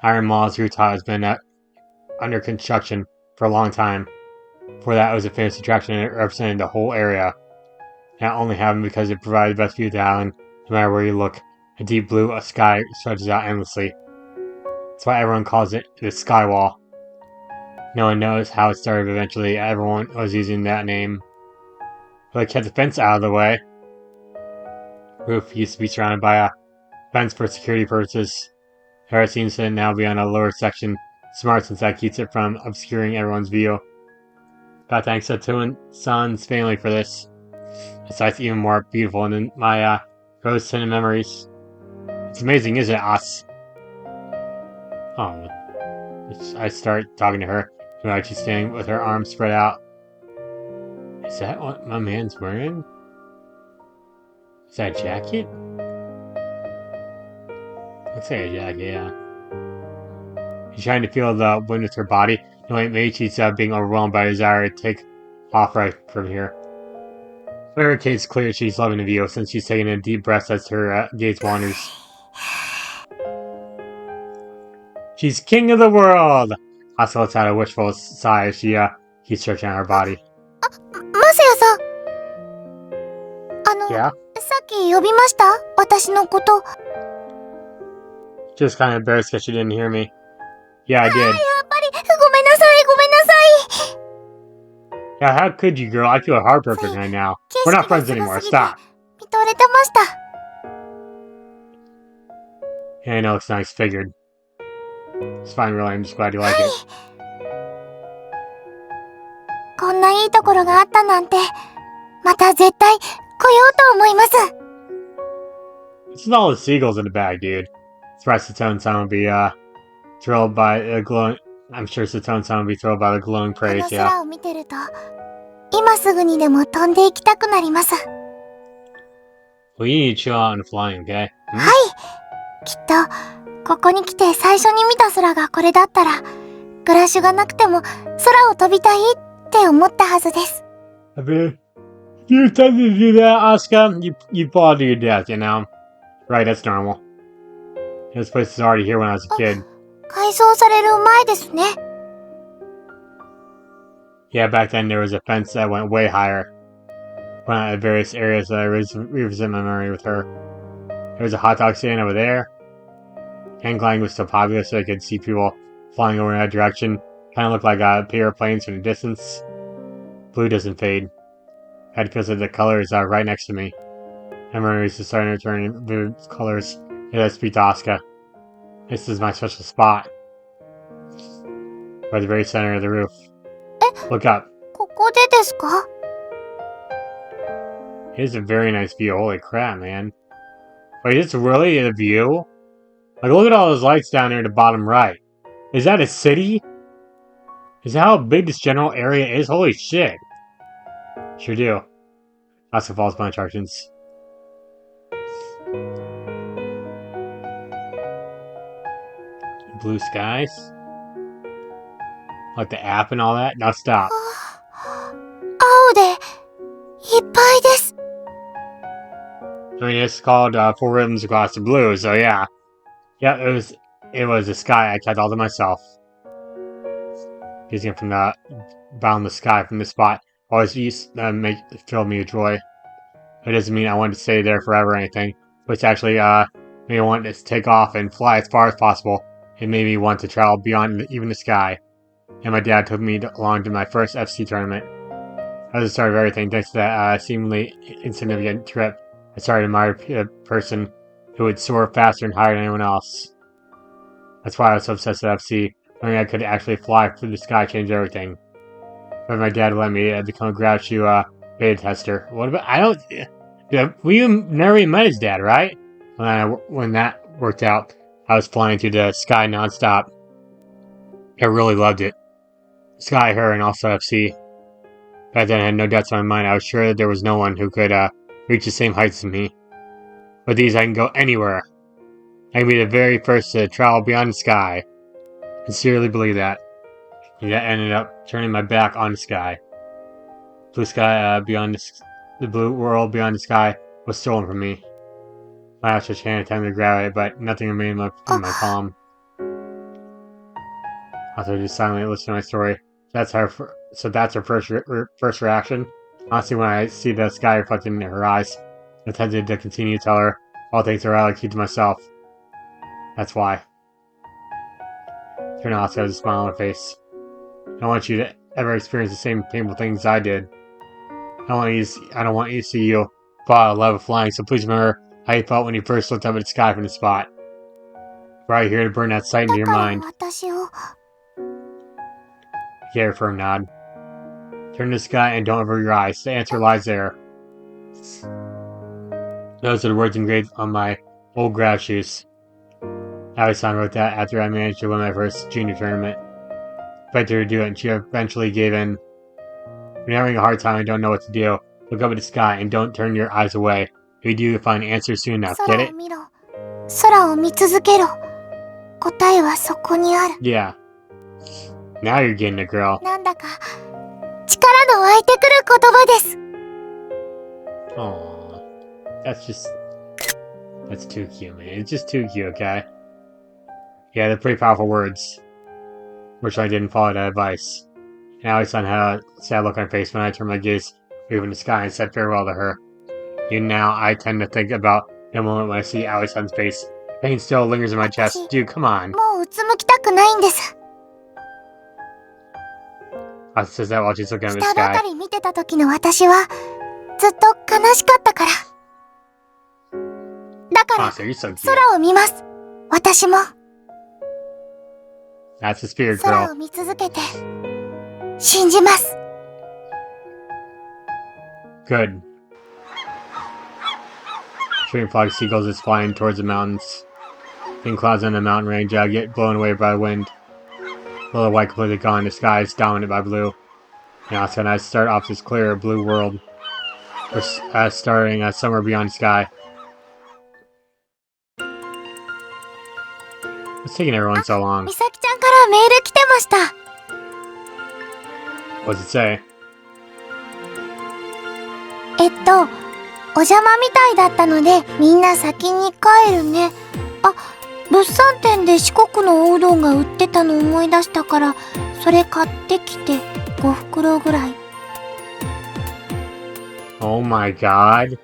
Iron Mall's rooftop has been under construction for a long time. Before that, it was a famous attraction and it represented the whole area. That only happened because it provided the best view of the island, no matter where you look. A deep blue sky stretches out endlessly. That's why everyone calls it the Sky Wall. No one knows how it started, but eventually everyone was using that name. But they kept the fence out of the way. The roof used to be surrounded by a fence for security purposes. However, it seems to now be on a lower section. Smart, since that keeps it from obscuring everyone's view. Gotta thank Sato and Son's family for this. The site's even more beautiful than my rose-tinted memories. It's amazing, isn't it, As? Oh. I start talking to her. Meanwhile, she's standing with her arms spread out. Is that what my man's wearing? Is that a jacket? Looks like a jacket, yeah. She's trying to feel the wind with her body. Knowing maybe she's being overwhelmed by a desire to take off right from here. Whatever case, clear she's loving the view since she's taking a deep breath as her gaze wanders. She's king of the world! Asuka lets out a wishful sigh as she keeps stretching out her body. まさやさん。Yeah? さっき呼びました？私のこと。 Just kind of embarrassed because she didn't hear me. Yeah, I did. やっぱり、ごめんなさい、ごめんなさい。 Yeah, how could you, girl? I feel heartbroken right now. We're not friends anymore. Stop. 見とれてました。 Yeah, I know it's nice. Figured. It's fine, really. I'm just glad you like it. こんないいところがあったなんて、また絶対来ようと思います。 It's not all the seagulls in the bag, dude. Surprised Satone-san would be thrilled by the glowing. I'm sure Satone-san would be thrilled by the glowing この praise. Yeah. 空を見てると、今すぐにでも飛んでいきたくなります。 Well, you need to chill out and flying, okay? はい。きっと、ここに来て最初に見た空がこれだったら、グラッシュがなくても空を飛びたいって思ったはずです。I mean, you tend to do that, Asuka. You fall to your death, you know? Right, that's normal. This place was already here when I was a kid. 改装される前ですね。Yeah, back then there was a fence that went way higher. Went out at various areas that I revisit my memory with her. There was a hot dog stand over there. Hang gliding was still popular, so I could see people flying over in that direction. Kind of looked like a pair of planes from a distance. Blue doesn't fade. I had feels like the color is right next to me. My memories are starting to return in vivid colors. Yeah, let's speak to Asuka. This is my special spot. By the very center of the roof. Look up. ここでですか? Here's a very nice view. Holy crap, man. Wait, it's really a view? Like, look at all those lights down there at the bottom right. Is that a city? Is that how big this general area is? Holy shit. Sure do. Asuka follows my instructions. Blue skies? Like the app and all that? Now stop. 青で、いっぱいです。I mean, it's called Four Rhythms Across the Blue, so yeah. Yeah, it was a sky I kept all to myself. Using it from the bound the sky from this spot always filled me with joy. It doesn't mean I wanted to stay there forever or anything, but it's actually made me want to take off and fly as far as possible. It made me want to travel beyond even the sky. And my dad took me along to my first FC tournament. That was the start of everything. Thanks to that seemingly insignificant trip, I started to admire a person who would soar faster and higher than anyone else. That's why I was so obsessed with FC. Knowing I could actually fly through the sky changed everything. But my dad let me become a ground shoe beta tester. What about... I don't... Yeah, we never even met his dad, right? When that worked out, I was flying through the sky nonstop. I really loved it. Sky, her, and also FC. Back then I had no doubts in my mind. I was sure that there was no one who could reach the same heights as me. With these I can go anywhere. I can be the very first to travel beyond the sky. I sincerely believe that. And that ended up turning my back on the sky. Blue sky beyond the blue world beyond the sky was stolen from me. My outstretched hand attempted to grab it, but nothing remained in my palm. Also, just silently listen to my story. That's her first reaction. Honestly, when I see the sky reflected in her eyes, I tempted to continue to tell her all things are I keep to myself. That's why. Turn Asuka has a smile on her face. I don't want you to ever experience the same painful things I did. I don't want you to see you fall out of love with flying, so please remember how you felt when you first looked up at the sky from the spot. We're out here to burn that sight into your mind. Give her a firm nod. Turn to the sky and don't avert your eyes. The answer lies there. Those are the words engraved on my old grab shoes. Aoi-san wrote that after I managed to win my first junior tournament. I begged her to do it, and she eventually gave in. When you're having a hard time and don't know what to do, look up at the sky and don't turn your eyes away. If you do, you'll find an answer soon enough. Get it? 空を見続けろ。答えはそこにある。Yeah. Now you're getting it, girl. なんだか力の湧いてくる言葉です。Aww. That's too cute, man. It's just too cute, okay? Yeah, they're pretty powerful words. Which I didn't follow that advice. And Aoi-san had a sad look on her face when I turned my gaze over the sky and said farewell to her. Even now, I tend to think about the moment when I see Aoi-san's face. Pain still lingers in my chest. Dude, come on. もううつむきたくないんです。Asuka says that while she's looking at the 下ば sky. かり見てた時の私はずっと悲しかったから。だから Asuka, you're so cute. 空を見ます。私も That's the spirit, 空 girl. を見続けて信じます。Good. Shooting flock of seagulls is flying towards the mountains. Thin clouds on the mountain range get blown away by the wind. Little white completely gone, the sky is dominated by blue. Now it's gonna start off this clear blue world. We're starting somewhere beyond the sky. What's taking everyone so long? 美咲ちゃんからメール来てました。What's it say? お邪魔みたいだったので、みんな先に帰るね。あ、物産展で四国のおうどんが売ってたの思い出したから、それ買ってきて5袋ぐらい。Oh my god.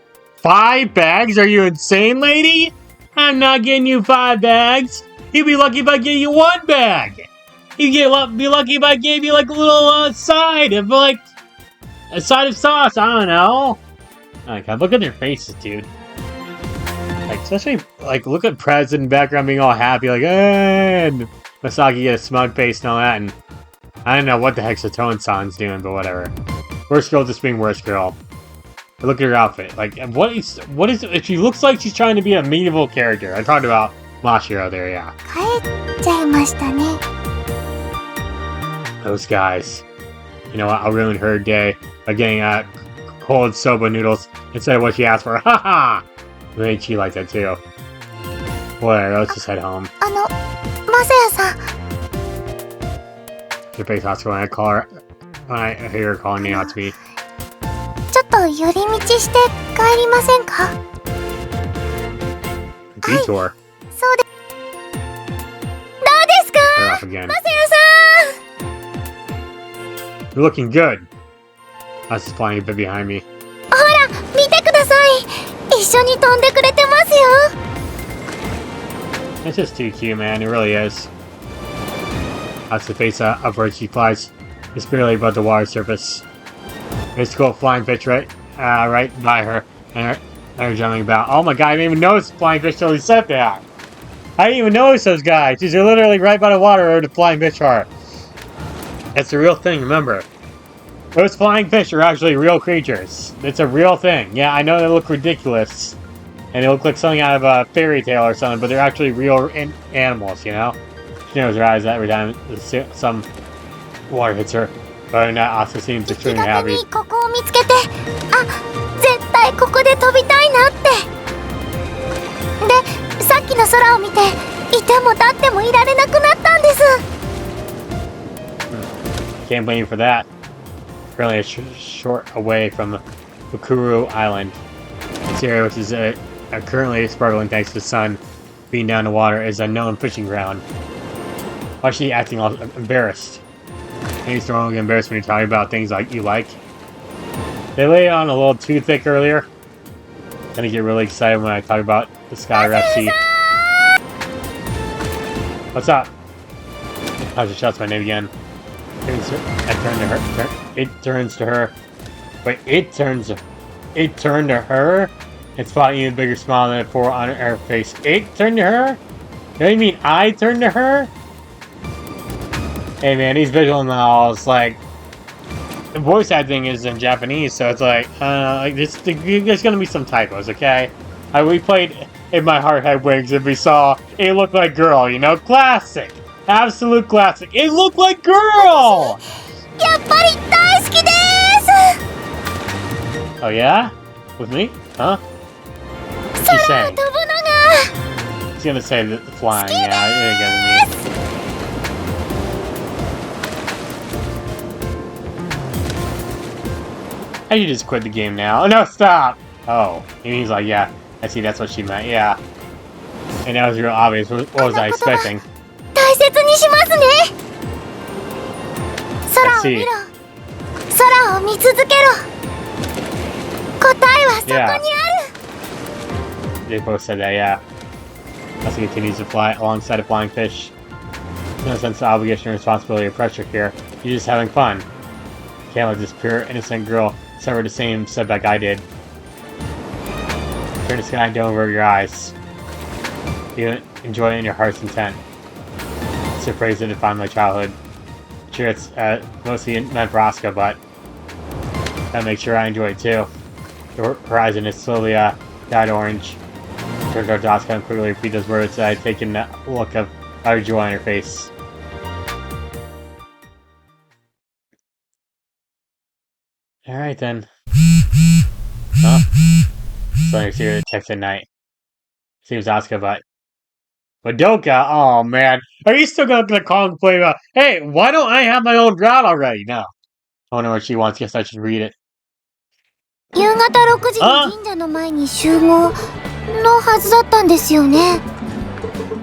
5 bags? Are you insane, lady? I'm not getting you 5 bags. You'd be lucky if I gave you 1 bag. You'd be lucky if I gave you like a little side of like a side of sauce. I don't know. Oh god, look at their faces, dude. Like, especially like look at Prez in the background being all happy, like, and Masaki get a smug face and all that, and I don't know what the heck Satone-san's doing, but whatever. Worst girl just being worst girl. But look at her outfit. Like, what is it? She looks like she's trying to be a medieval character. I talked about Mashiro there, yeah. 帰っちゃいましたね。Those guys. You know what? I'll ruin her day by getting cold soba noodles instead of what she asked for. Haha! Made she like that too. Whatever, let's just head home. マサヤさん。 Your face Asuka when I call her. When I hear her calling me out to me. ちょっと寄り道して帰りませんか？ Detour. そうで。どうですか？ They're off again. マサヤさん。 You're looking good. Asuka's flying a bit behind me. ほら、見てください。一緒に飛んでくれてますよ。 It's just too cute, man. It really is. Asuka face upward, she flies just barely above the water surface. There's a cool flying fish right by her, and they're jumping about. Oh my god, I didn't even notice the flying fish till he said that. I didn't even notice those guys. These are literally right by the water where the flying fish are. It's a real thing, remember. Those flying fish are actually real creatures. It's a real thing. Yeah, I know they look ridiculous. And they look like something out of a fairy tale or something, but they're actually real animals, you know? She knows her eyes every time some water hits her. But not, Asuka seems extremely happy. 気がかりにここを見つけて、あ、絶対ここで飛びたいなって。で、さっきの空を見て、いても立ってもいられなくなったんです。Can't blame you for that. Currently a short away from Fukuru Island. This area, which is currently sparkling thanks to the sun being down the water, is a known fishing ground. Why is she acting all embarrassed? Maybe it's normally embarrassed when you're talking about things like you like. They lay it on a little too thick earlier. Then I get really excited when I talk about the Sky FC. What's up? Oh, she shouts my name again. I turn to her. It turns to her. Wait, it turned to her? It's got an even bigger smile than before on her face. It turned to her? You know what you mean I turned to her? Hey man, these visual novels, like, the voice acting is in Japanese, so it's like there's gonna be some typos, okay? We played In My Heart Had Wings and we saw it looked like girl, you know? Classic! Absolute classic. It looked like girl! やっぱり大好きです。 Oh yeah? With me? Huh? What's he 空を saying? 飛ぶのが He's gonna say the flying, yeah, it gets me. I should just quit the game now. Oh, no, stop! Oh, and he's like, yeah, I see, that's what she meant, yeah. And that was real obvious. What was I expecting? 大切にしますね。空を見ろ。空を見続けろ。答えはそこにある。 They both said that, yeah. Asuka continues to fly alongside a flying fish. No sense of obligation, responsibility, or pressure here. You're just having fun. Can't let this pure, innocent girl suffer the same setback I did. Turn the sky and don't avert your eyes. You enjoy it in your heart's intent. It's a phrase that defined my childhood. Sure, it's mostly meant for Asuka, but that makes sure I enjoy it too. The horizon is slowly dyed orange. Turn towards Asuka and quickly repeat those words that I had taken a look of utter joy on her face. Alright then. Huh? So I see her text at night. Seems Asuka, but Madoka? Oh man. Are you still gonna call and complain about, hey, why don't I have my own route already? No. I wonder what she wants. Guess I should read it. 夕方6時に神社の前に集合のはずだったんですよね。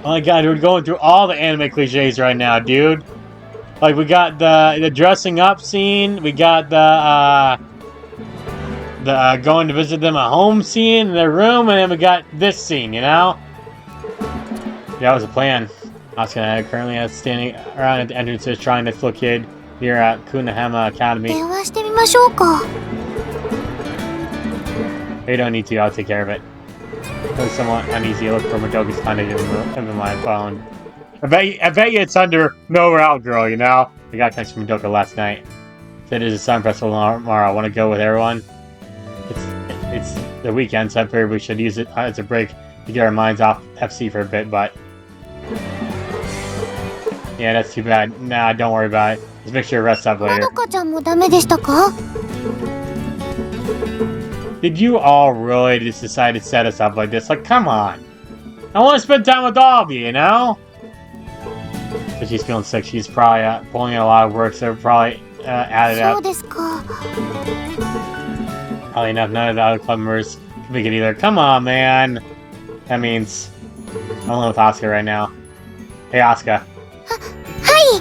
Oh my god, we're going through all the anime cliches right now, dude. Like, we got the dressing up scene, we got the going to visit them at home scene in their room, and then we got this scene, you know? That was a plan. Asuka currently standing around at the entrances trying to this little kid here at Kunahama Academy. 電話してみましょうか。 You don't need to, I'll take care of it. I was somewhat uneasy. I looked for Madoka's contact in my phone. I bet you it's under No Route Girl, you know? I got text from Madoka last night. Said there's a sun festival tomorrow. I want to go with everyone. It's the weekend, so I figured we should use it as a break to get our minds off FC for a bit, but... Yeah, that's too bad. Nah, don't worry about it. Just make sure to rest up later. まどかちゃんもダメでしたか？ Did you all really just decide to set us up like this? Like, come on. I want to spend time with all of you, you know? But she's feeling sick. She's probably pulling in a lot of work, so probably added そう up. ですか。 Probably enough. None of the other club members can make it either. Come on, man. That means I'm alone with Asuka right now. Hey, Asuka. はい。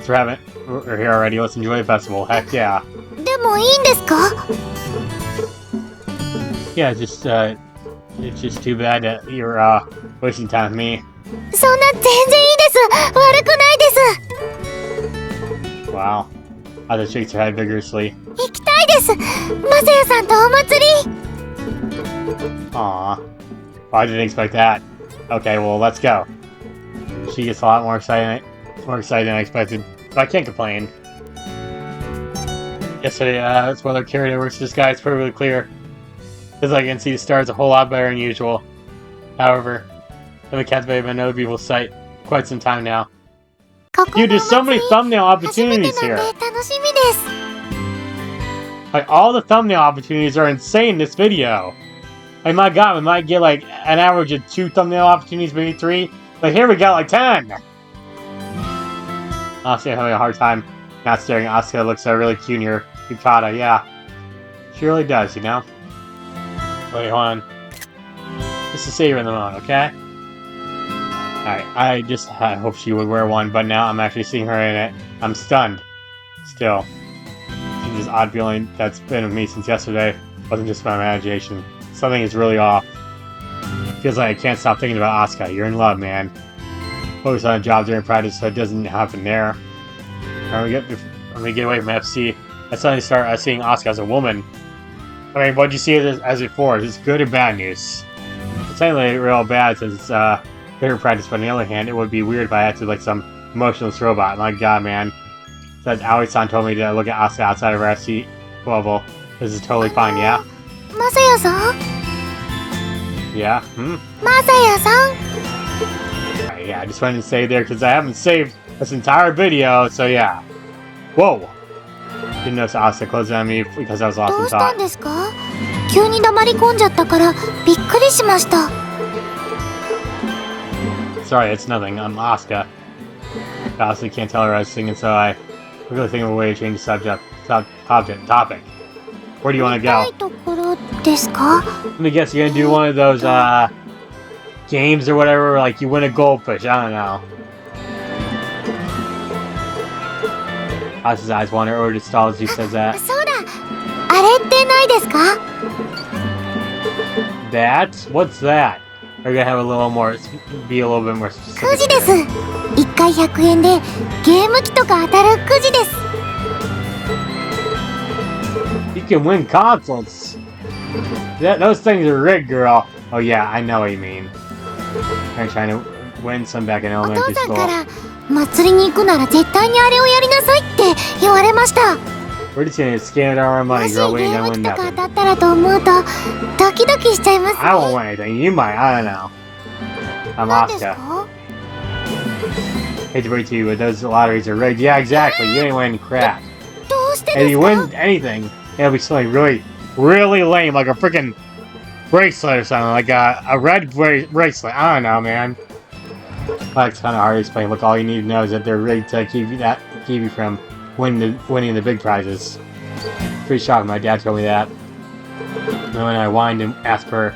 So we're here already. Let's enjoy the festival. Heck yeah. でもいいんですか？ Yeah, it's just too bad that you're wasting time with me. そんな全然いいです。悪くないです。 Wow. Asuka shakes her head vigorously. 行きたいです。まさやさんとお祭り。 Aw. Well, I didn't expect that. Okay, well, let's go. She gets a lot more excited than I expected, but I can't complain. Yesterday, this weather carried over to the sky. It's perfectly clear. As I can see the stars a whole lot better than usual. However, I've been captivated by another beautiful sight quite some time now. ここの Dude, there's so many お祭り thumbnail 初めて opportunities なん here. で楽しみです。 Like, all the thumbnail opportunities are insane in this video. Like, my god, we might get like an average of 2 thumbnail opportunities, maybe 3. But here we got like 10! Honestly, I'm having a hard time not staring. Asuka looks really cute in her yukata, yeah. She really does, you know? Wait, hold on. Just to savor in the moment, okay? Alright, I hope she would wear one, but now I'm actually seeing her in it. I'm stunned. Still. It's this odd feeling that's been with me since yesterday. It wasn't just my imagination. Something is really off. Feels like I can't stop thinking about Asuka. You're in love, man. Focus on a job during practice so it doesn't happen there. When we get away from FC, I suddenly start seeing Asuka as a woman. I mean, what'd you see as before? Is this good or bad news? It's not really real bad since it's fair practice, but on the other hand, it would be weird if I acted like some emotionless robot. My god, man. That Aoi-san told me to look at Asuka outside of our FC level. This is totally fine, yeah? まさやさん？ Yeah? まさやさん？ Alright, yeah, I just wanted to say there because I haven't saved this entire video, so yeah. Whoa! Didn't notice Asuka closing on me because I was lost ど in うしたん thought. ですか？急に黙り込んじゃったからびっくりしました。 Sorry, it's nothing. I'm Asuka. I honestly can't tell her I was singing, so I really think of a way to change the topic. Where do you want to 見た go? いところですか？ Let me guess, you're gonna do one of those, games or whatever, where, like, you win a goldfish. I don't know. Asuka's eyes wander over to stall as he says that. そうだ。あれってないですか？ That? What's that? We're gonna have a little more, be a little bit more く specific. じです。1回100円でゲーム機とか当たるくじです。 You can win consoles. Those things are rigged, girl. Oh yeah, I know what you mean. I'm trying to win some back in お elementary 父さん school. から祭りに行くなら絶対にあれをやりなさいって言われました。 We're just gonna scam our も money, し girl. We ゲ ain't ー gonna ム機 win とか nothing. 当たったらと思うとドキドキしちゃいますね。 I won't win anything. You might. I don't know. I'm 何です Asuka. か？ Hate to break to you, but those lotteries are rigged. Yeah, exactly. You ain't winning crap. どうして And で if す you か？ win anything, it'll be something really, really lame, like a freaking bracelet or something, like a red bracelet. I don't know, man. That's kind of hard to explain. Look, all you need to know is that they're rigged to keep you from winning the big prizes. Pretty shocking. My dad told me that. And when I whined and asked for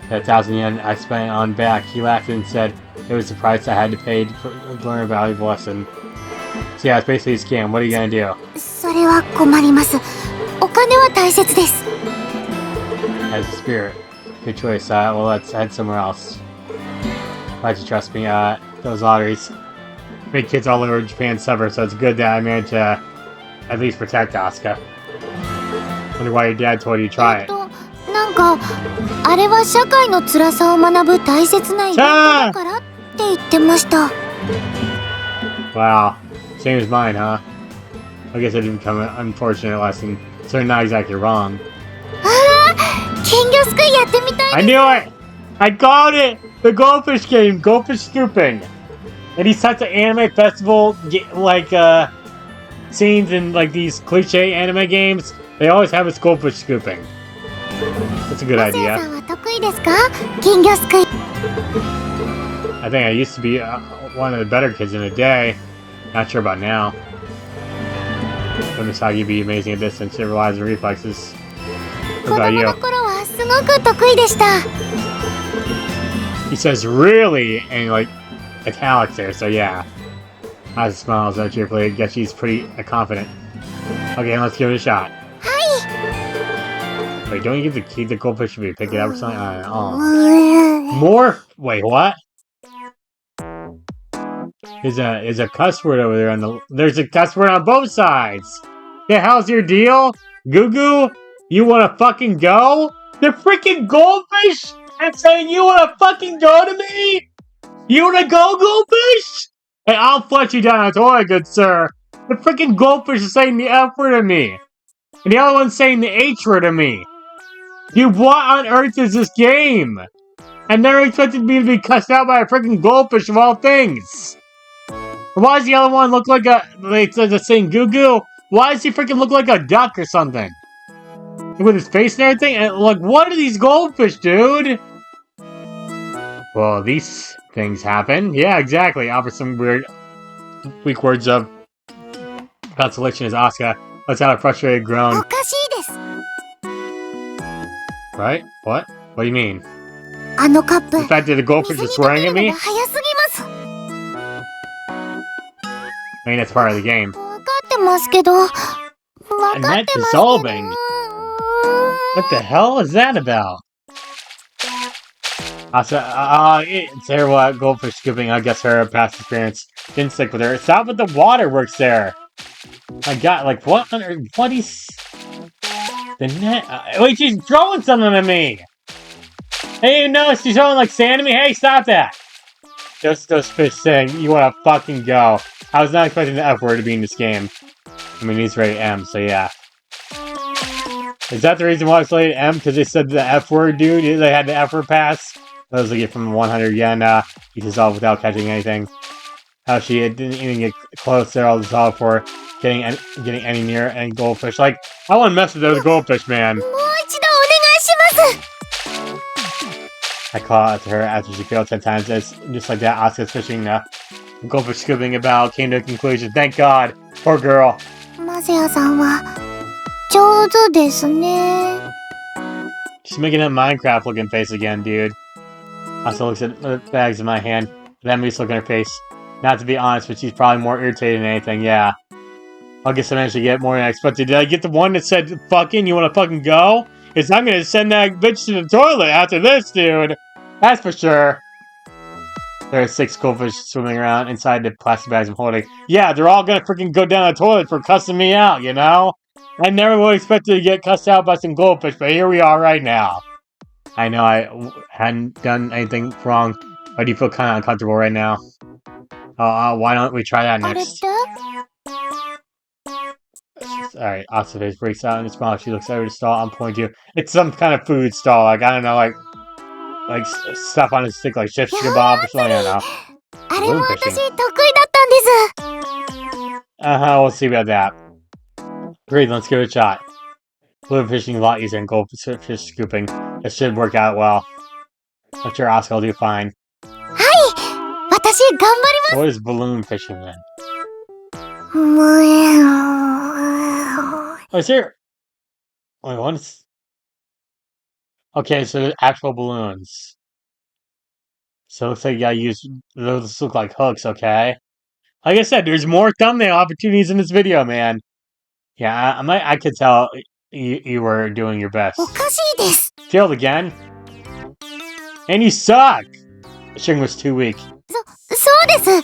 that 1,000 yen I spent on back, he laughed and said it was the price I had to pay to learn a valuable lesson. So yeah, it's basically a scam. What are you gonna do? それは困ります。お金は大切です。 As a spirit. Good choice. Well, let's head somewhere else. Glad you trust me. Those lotteries make kids all over Japan suffer, so it's good that I managed to at least protect Asuka. Wonder why your dad told you to try it. なんかあれは社会の辛さを学ぶ大切なイベントだからって言ってました。 Wow. Same as mine, huh? I guess it didn't become an unfortunate lesson, so they're not exactly wrong. 金魚すくいやってみたい。 I knew it! I called it! The goldfish game, goldfish scooping. And these types of anime festival, like, scenes in, like, these cliche anime games, they always have a goldfish scooping. That's a good idea. さんは得意ですか？金魚すくい。 I think I used to be one of the better kids in a day. Not sure about now. But Misagi be amazing at this since it relies on reflexes. 子 What about 供 you? の頃はすごく得意でした。 He says really in like italics there, so yeah. Asa smiles at cheerfully. I guess she's pretty confident. Okay, let's give it a shot. Wait, don't you get the goldfish if you pick it up or something? I don't know. More? Wait, what? Is a cuss word over there on the... There's a cuss word on both sides! The hell's your deal? Goo Goo? You wanna fucking go? The freaking goldfish? I'm saying you wanna fucking go to me? You wanna go, goldfish? Hey, I'll flush you down the toilet, good sir. The freaking goldfish is saying the F word to me. And the other one's saying the H word to me. Dude, what on earth is this game? I never expected me to be cussed out by a freaking goldfish of all things. Why does the other one look like a... Like, the saying Goo Goo? Why does he freaking look like a duck or something? With his face and everything? And, like, what are these goldfish, dude? Well, these things happen. Yeah, exactly. Offer some weak words of consolation as Asuka lets out a frustrated groan. おかしいです。 Right? What? What do you mean? あのカップ。 The fact that the goldfish is swearing at me? 早すぎます。 I mean, that's part of the game. わかってますけど。わかってますけど。 dissolving. What the hell is that about? It's her goldfish scooping. I guess her past experience didn't stick with her. Stop with the waterworks there. My God, like what on earth? What is the net? Wait, she's throwing something at me. Hey, no, she's throwing like sand at me. Hey, stop that! Those fish saying you want to fucking go. I was not expecting the F word to be in this game. I mean, he's rated M, so yeah. Is that the reason why it's rated M? Because they said the F word, dude? They had the F word pass? Those will get from 100 yen, you dissolve without catching anything. How she didn't even get close there, I'll dissolve for getting any near any goldfish. Like, I want to mess with those goldfish, man. もう一度お願いします。 I call out to her after she failed 10 times. Just like that, Asuka's fishing, goldfish scooping about came to a conclusion. Thank God. Poor girl. マセヤさんは上手ですね。 She's making that Minecraft looking face again, dude. Asuka looks at the bags in my hand. That means look at her face. Not to be honest, but she's probably more irritated than anything, yeah. I guess I managed to get more than I expected. Did I get the one that said, fucking, you wanna fucking go? Because I'm gonna send that bitch to the toilet after this, dude. That's for sure. There are 6 goldfish swimming around inside the plastic bags I'm holding. Yeah, they're all gonna freaking go down the toilet for cussing me out, you know? I never would have expected to get cussed out by some goldfish, but here we are right now. I know I hadn't done anything wrong, but I do feel kind of uncomfortable right now. Why don't we try that あれっ next? て Alright, Asuka's face breaks out in a smile. She looks over the stall I'm pointing to. It's some kind of food stall, like, I don't know, like stuff on a stick, like shish kebab or something, I don't know. あれも私得意だったんです。 We'll see about that. Great, let's give it a shot. Balloon fishing is a lot easier than goldfish scooping. It should work out well. I'm sure Asuka will do fine. 私、頑張り What is balloon fishing then? ます。 Oh, is there... Wait, what is... Okay, so there's actual balloons. So it looks like you gotta use... Those look like hooks, okay? Like I said, there's more thumbnail opportunities in this video, man. Yeah, I could tell you were doing your best. おかしいです。 Failed again? And you suck! The string was too weak. そうです。あれ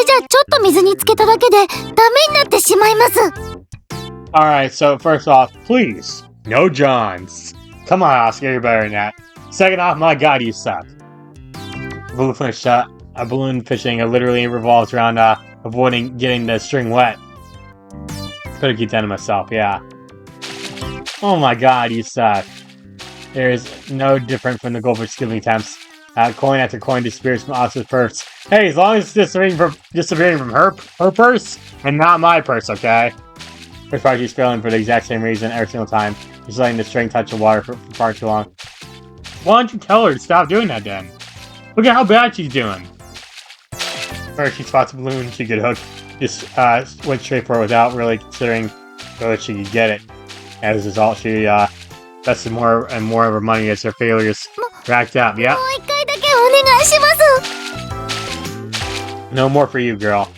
じゃちょっと水につけただけでダメになってしまいます。 Alright, so first off, please, no Johns. Come on, Asuka, you're better than that. Second off, my god, you suck. Balloon fishing literally revolves around avoiding getting the string wet. Better keep that to myself, yeah. Oh my god, you suck. There is no different from the goldfish skipping attempts. Coin after coin disappears from Asuka's purse. Hey, as long as it's disappearing from her purse and not my purse, okay? First part, she's failing for the exact same reason every single time. She's letting the string touch the water for far too long. Why don't you tell her to stop doing that then? Look at how bad she's doing. First, she spots a balloon she could hook. Just went straight for it without really considering whether she could get it. As a result, she invested more and more of her money as her failures racked up. Yep. もう一回だけお願いします。 No more for you, girl.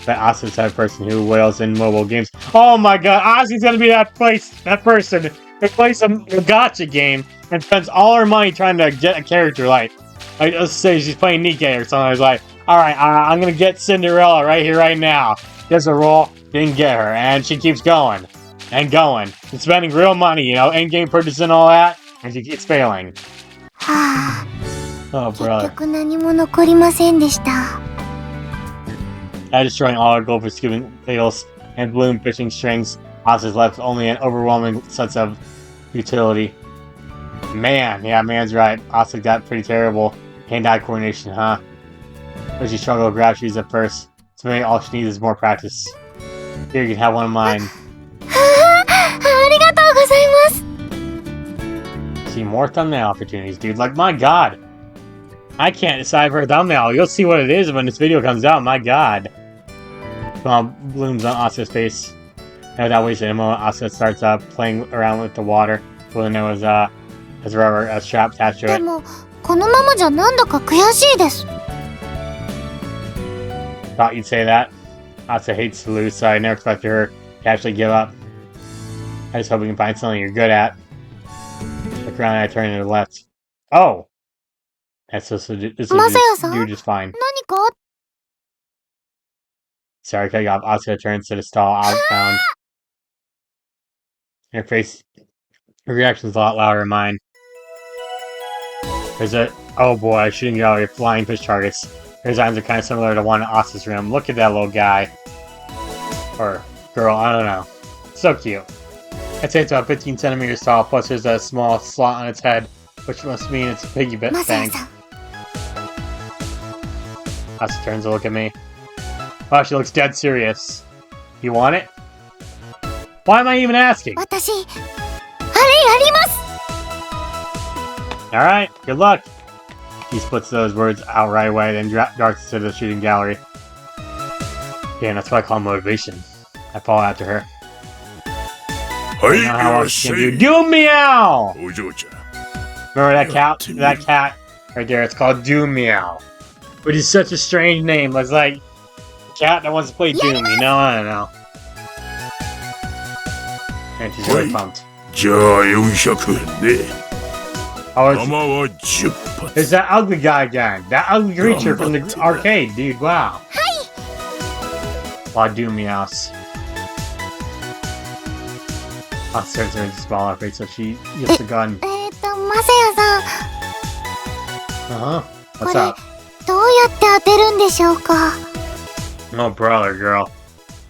That Asuka's type of person who wails in mobile games. Oh my god, Asuka's gonna be that person who plays a gacha game and spends all her money trying to get a character like let's say she's playing Nikkei or something. It's like, alright, I'm gonna get Cinderella right here, right now. Gets a roll, didn't get her, and she keeps going and going and spending real money, you know, in-game purchases and all that, and she keeps failing. はあ、 Oh, 結 brother. 局何も残りませんでした。 Destroying all her goldfish skipping fails and balloon fishing strings, Asuka's left only an overwhelming sense of utility. Man, yeah, man's right. Asuka got pretty terrible hand-eye coordination, huh? But she struggled to grab shoes at first, so maybe all she needs is more practice. Here, you can have one of mine. ありがとうございます。 See more thumbnail opportunities, dude. Like, my god. I can't decide for a thumbnail. You'll see what it is when this video comes out. My god. Come on, balloons on Asuka's face. And without wasting a moment, Asuka starts playing around with the water. Balloon was has rubber strap attached to で it. もこのままじゃなんだか悔しいです。 Thought you'd say that. Asuka hates to lose, so I never expected her to actually give up. I just hope we can find something you're good at. Look around and I turn to the left. Oh! This will do just fine. 何か Sorry, cutting off. Asuka turns to the stall outbound. Her reaction's a lot louder than mine. There's a... Oh boy, shooting gallery of flying fish targets. Her designs are kind of similar to one in Asuka's room. Look at that little guy. Or girl, I don't know. So cute. I'd say it's about 15 centimeters tall, plus there's a small slot on its head, which must mean it's a piggy マサヤ bank. さん。 Asuka turns to look at me. Wow, she looks dead serious. You want it? Why am I even asking? 私、あれやります。 Alright, good luck. He splits those words out right away, then darts to the shooting gallery. Damn, that's what I call motivation. I follow after her. I know how else she can do. Do meow! Remember that cat? That cat right there, it's called Doom Meow. Which is such a strange name. It's like a cat that wants to play Doom, you know? I don't know. And she's really pumped. Oh, it's that ugly guy again. That ugly creature from the arcade, dude. Wow. Wow, Doom Meows. I'll start to small outbreak so she gets the gun. マサヤさん、 Uh-huh. こ What's れ up? どうやって当てるんでしょうか。 Oh, brother, girl.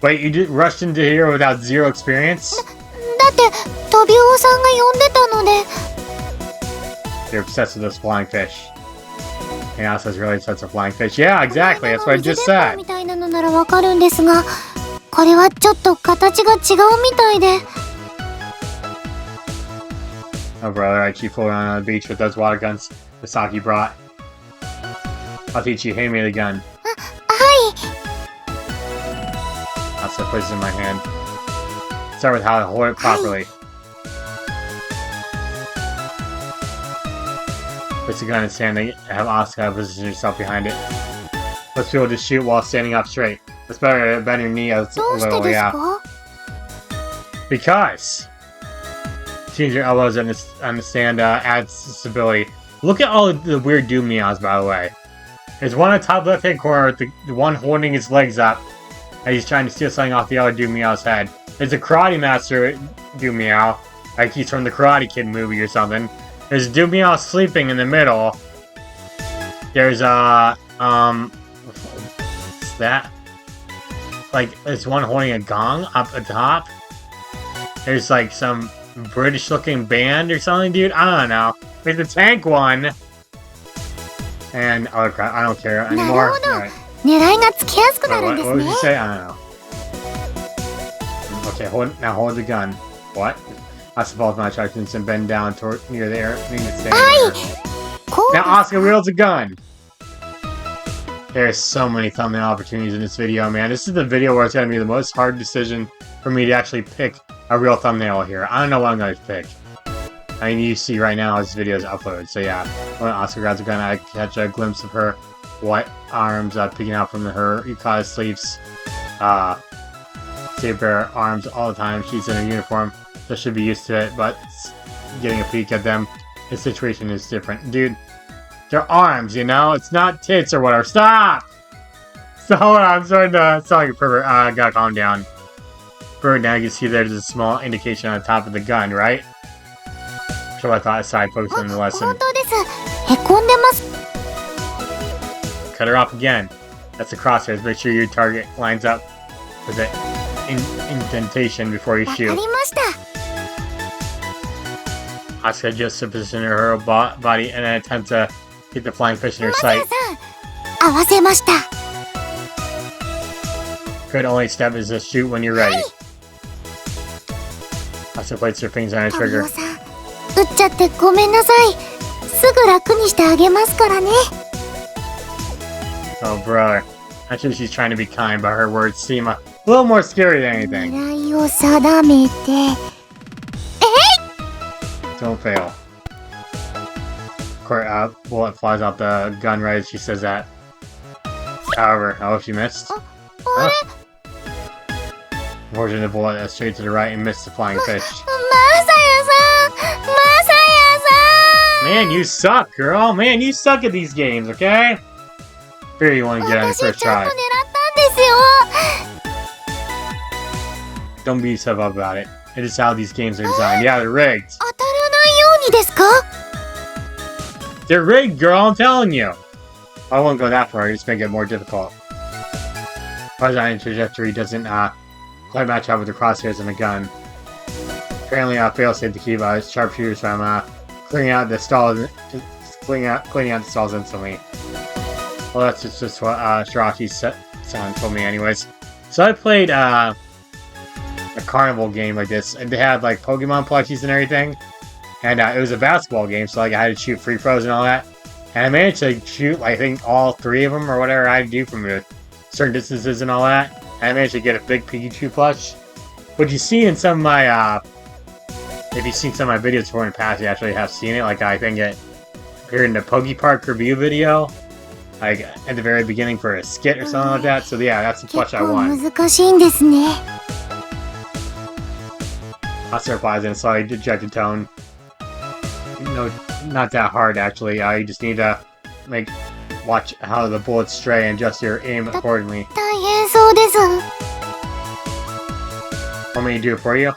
Wait, you just rushed into here without zero experience? だってトビウオさんが呼んでたので。 You're obsessed with those flying fish. And Asuka's really obsessed with flying fish. Yeah, exactly. That's what I just said. みたいなのならわかるんですが、これはちょっと形が違うみたいで。Oh, brother, I keep floating on the beach with those water guns Misaki brought. I'll teach you. Hand me the gun. はい。 Also, place it in my hand. Start with how to hold it properly. Place the gun in his hand and have Asuka position yourself behind it. Let's be able to shoot while standing up straight. That's better to bend your knee a どうして little, です yeah. か？ Because change your elbows and stand adds stability. Look at all the weird Doom meows, by the way. There's one on the top left-hand corner, the one holding his legs up, and he's trying to steal something off the other Doom meow's head. There's a Karate Master Doom meow, like he's from the Karate Kid movie or something. There's Doom meow sleeping in the middle. There's what's that? Like, there's one holding a gong up at top. There's like some British-looking band or something, dude. I don't know. There's the tank one. And other crap. I don't care anymore. なるほど。 Alright. 狙いがつきやすくなるん What です would ね you。say? I don't know. Okay, now hold the gun. What? I suppose my instructions and bend down toward near the air. Now Asuka wields a gun. There's so many thumbnail opportunities in this video, man. This is the video where it's going to be the most hard decision for me to actually pick a real thumbnail here. I don't know what I'm going to pick. I mean, you see right now this video is uploaded, so yeah. When Asuka grabs a gun, I catch a glimpse of her white arms peeking out from her yukata sleeves. See bare arms all the time. She's in a uniform, so should be used to it, but getting a peek at them, the situation is different. Dude, they're arms, you know? It's not tits or whatever. Stop! So hold on, I'm starting to sound like a pervert. I gotta calm down. Bird, now you can see there's a small indication on the top of the gun, right? So I thought aside, focus on the 本 lesson. 当です。へこんでます。 Cut her off again. That's the crosshairs. Make sure your target lines up with the indentation before you わか shoot. りました。 Asuka just to position her body and then attempt to get the flying fish in her マサヤ sight. さん、合わせました。 Good only step is to shoot when you're ready. Asuka places her fingers on her トビ trigger. オさん、撃っちゃってごめんなさい。すぐ楽にしてあげますからね。 Oh, brother. Actually, she's trying to be kind, but her words seem a little more scary than anything. 狙いを定めて。 Don't fail. Bullet flies off the gun right as she says that. However, she missed. あれ、 Unfortunately, the bullet went straight to the right and missed the flying fish. マサヤさん、マサヤ Man, you suck, girl. Man, you suck at these games, okay? Here you want to さん。 get on your 私 first ちゃん try. と狙ったんですよ。 Don't beat yourself up about it. It is how these games are designed. Yeah, they're rigged. 当たらないようにですか？ They're rigged, girl, I'm telling you. I won't go that far, just make it more difficult. Horizontal trajectory doesn't quite match up with the crosshairs on the gun. Apparently, failsafe to keep sharpshooters from cleaning out the stalls instantly. Well, that's just what Shiraki's son told me, anyways. So I played a carnival game like this, and they had like Pokemon plushies and everything. And it was a basketball game, so like I had to shoot free throws and all that. And I managed to shoot, I think, all 3 of them or whatever I had to do from certain distances and all that. And I managed to get a big Pikachu plush. What you see in some of my, if you've seen some of my videos before in the past, you actually have seen it. Like I think it appeared in the Poke Park review video, like at the very beginning for a skit or something like that. So yeah, that's the 結 plush I 構 won. 難しいんですね。 Asuka replies in a slightly dejected tone. No, not that hard actually. You just need to watch how the bullets stray and adjust your aim accordingly. 大変そうです。 Want me to do it for you?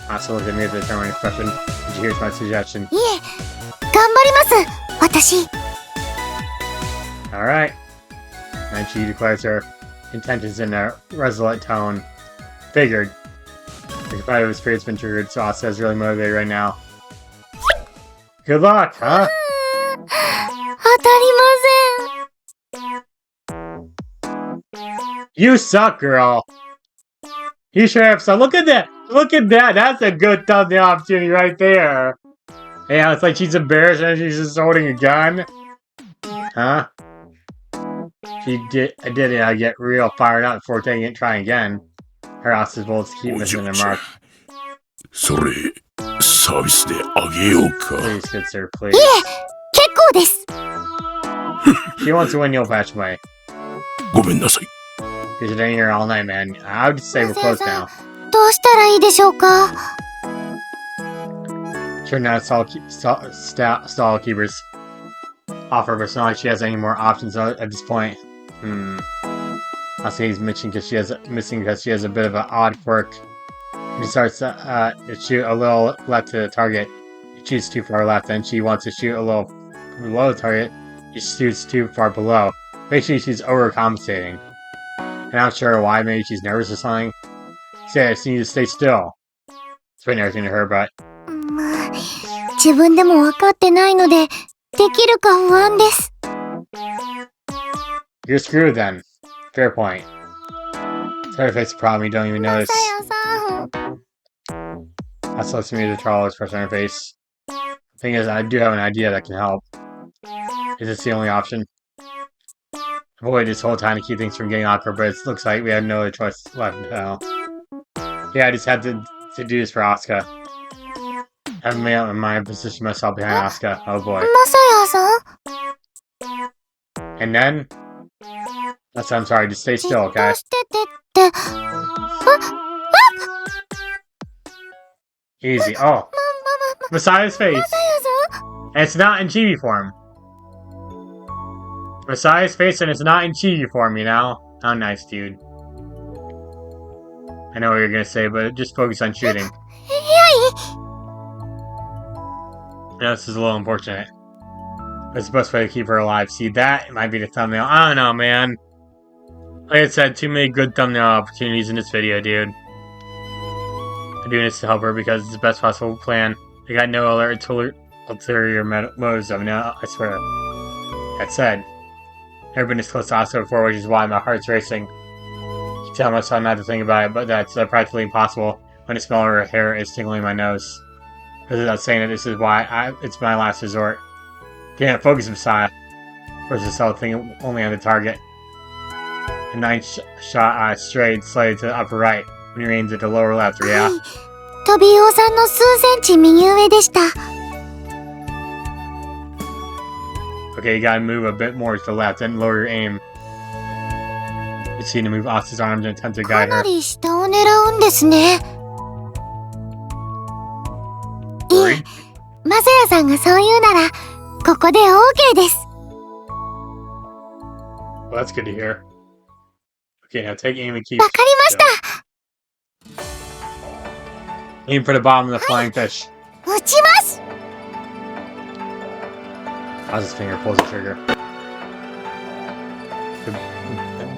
Asuka looked at me with a determined expression. Did you hear my suggestion? いえ、頑張ります。私。 Alright. And she declares her intentions in a resolute tone. Figured. The competitive spirit's been triggered, so Asuka is really motivated right now. Good luck, huh? 当たりません。 You suck, girl. You sure have some. Look at that. Look at that. That's a good thumbnail opportunity right there. Yeah, it's like she's embarrassed and she's just holding a gun. Huh? I did get real fired up before taking it, trying again. Her Asuka's bullets keep missing their mark. それ、サービスであげようか。 Please, good sir, please. いえ、結構です。 She wants to win, you'll patch away. ごめんなさい。 Because you're staying here all night, man. I would say we're close now. どうしたらいいでしょうか。 Sure, now stall keepers offer, but it's not like she has any more options at this point. I'll say he's missing because she has a bit of an odd quirk. She starts to shoot a little left to the target. She shoots too far left, and she wants to shoot a little below the target. She shoots too far below. Basically, she's overcompensating. And I'm not sure why. Maybe she's nervous or something. She said, I just need to stay still. Explain everything to her, but まあ、自分でも分かってないので、できるか不安です。 you're screwed then. Fair point. Sorry to face the problem you don't even notice. さん。 That's lets me to try all expression on her face. Thing is, I do have an idea that can help. Is this the only option? I've waited this whole time to keep things from getting awkward, but it looks like we have no other choice left now. Yeah, I just had to do this for Asuka. I've made up my mind, position myself behind Asuka. Oh boy. まさやさん And then? That's I'm sorry, just stay じっ still, と okay? しててって。Easy. Oh. Messiah's face. まさやさん And it's not in chibi form. Messiah's face and it's not in chibi form, you know? How nice, dude. I know what you're gonna say, but just focus on shooting. いやい I know this is a little unfortunate. It's the best way to keep her alive. See, that might be the thumbnail. I don't know, man. Like I said, too many good thumbnail opportunities in this video, dude. I'm doing this to help her because it's the best possible plan. I got no other ulterior motives of it, no, I swear. That said, I've never been this close to Asuka before, which is why my heart's racing. I keep telling myself not to think about it, but that's practically impossible when the smell of her hair is tingling my nose. Because without saying it, this is why it's my last resort. Can't focus, Messiah. Forces the cell thing only on the target. A nice shot strayed slightly to the upper right when he aims at the lower left, yeah? トビオさんの数センチ右上でした。 Okay, you gotta move a bit more to the left and lower your aim. You see to move Asuka's arms and attempt to か guide な her. り下を狙うんですね。いえ、 Worried? まさやさんがそう言うなら、ここで OK です。 Well, that's good to hear. Okay, now take aim and keep. わかりました。 Aim for the bottom of the flying fish. 撃ちます。 Asuka's finger pulls the trigger.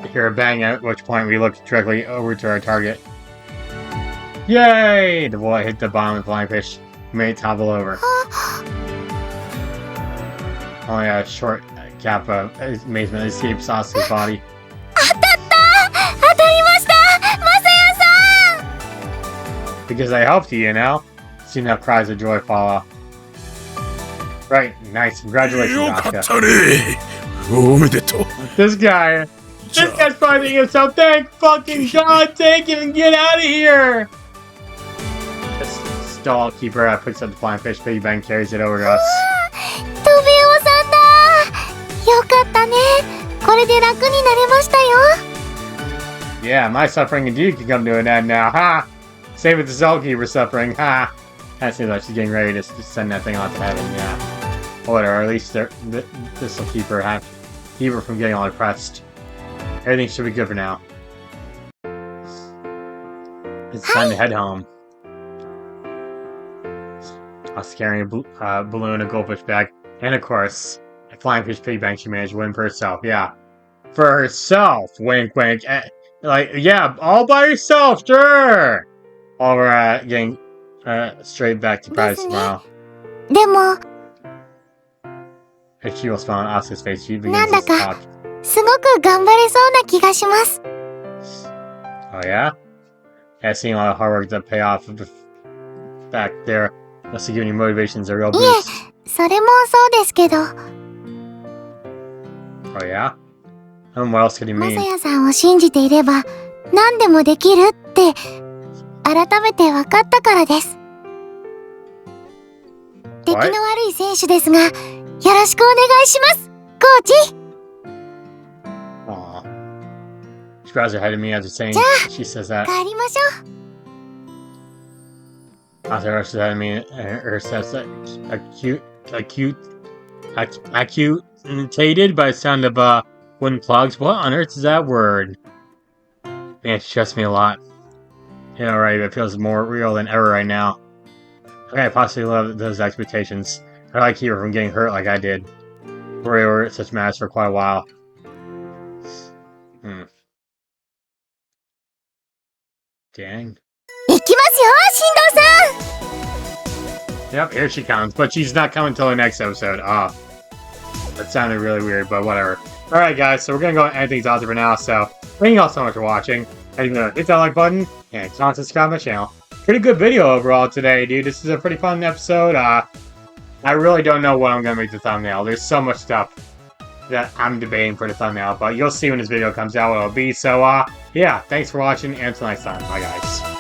You hear a bang, at which point we look directly over to our target. Yay! The bullet hit the bottom of the flying fish. Made it topple over. Only a short gap of amazement escapes Asuka's body. 当たりました。まさやさん。 Because I helped you, you know? Soon enough cries of joy follow. Right, nice. Congratulations, よかっ Asuka. たね。おめでとう。 This guy's probably thinking himself, thank fucking God, take him and get out of here! This stall keeper picks up the flying fish, Big Bang carries it over to us. トビオさんだ。よかったね。これで楽になれましたよ。 Yeah, my suffering indeed can come to an end now, ha! Same with the Stall keeper suffering, ha! That seems like she's getting ready to send that thing off to heaven, yeah. Whatever, at least this will keep her from getting all depressed. Everything should be good for now. It's time to head home. I was carrying a balloon, a goldfish bag, and of course, a flying fish piggy bank she managed to win for herself. Yeah. For herself! Wink, wink. Like, yeah, all by herself, sure! While we're getting straight back to Paris tomorrow. でも、 A she will smile on Asuka's face. She begins なんだ to か talk. すごく頑張れそうな気がします。 Oh, yeah? Yeah, seeing all the hard work that pay off back there Must have given you motivations a real い boost. え、それもそうですけど、 Oh yeah? What else could he まさ mean? やさんを信じていれば何でもできるって改めて分かったからです。出来の悪い選手ですが、よろしくお願いします、コーチ。 Aw. She grabs her head at me as saying she says that. 帰りましょう。 After her says that to me, her says that acutated by the sound of wooden plugs. What on earth is that word? Man, she trusts me a lot. Yeah, right, it feels more real than ever right now. Okay, I possibly love those expectations. I like keep her from getting hurt like I did. We were such matters for quite a while. Dang. 行きますよ、進藤さん。 Yep, here she comes, but she's not coming till the next episode. Ah, that sounded really weird, but whatever. Alright guys, so we're gonna go and end things off for now, so thank you all so much for watching. And hit that like button, and comment, subscribe to my channel. Pretty good video overall today, dude. This is a pretty fun episode. I really don't know what I'm gonna make the thumbnail. There's so much stuff that I'm debating for the thumbnail, but you'll see when this video comes out what it'll be. So, yeah, thanks for watching, and until next time. Bye, guys.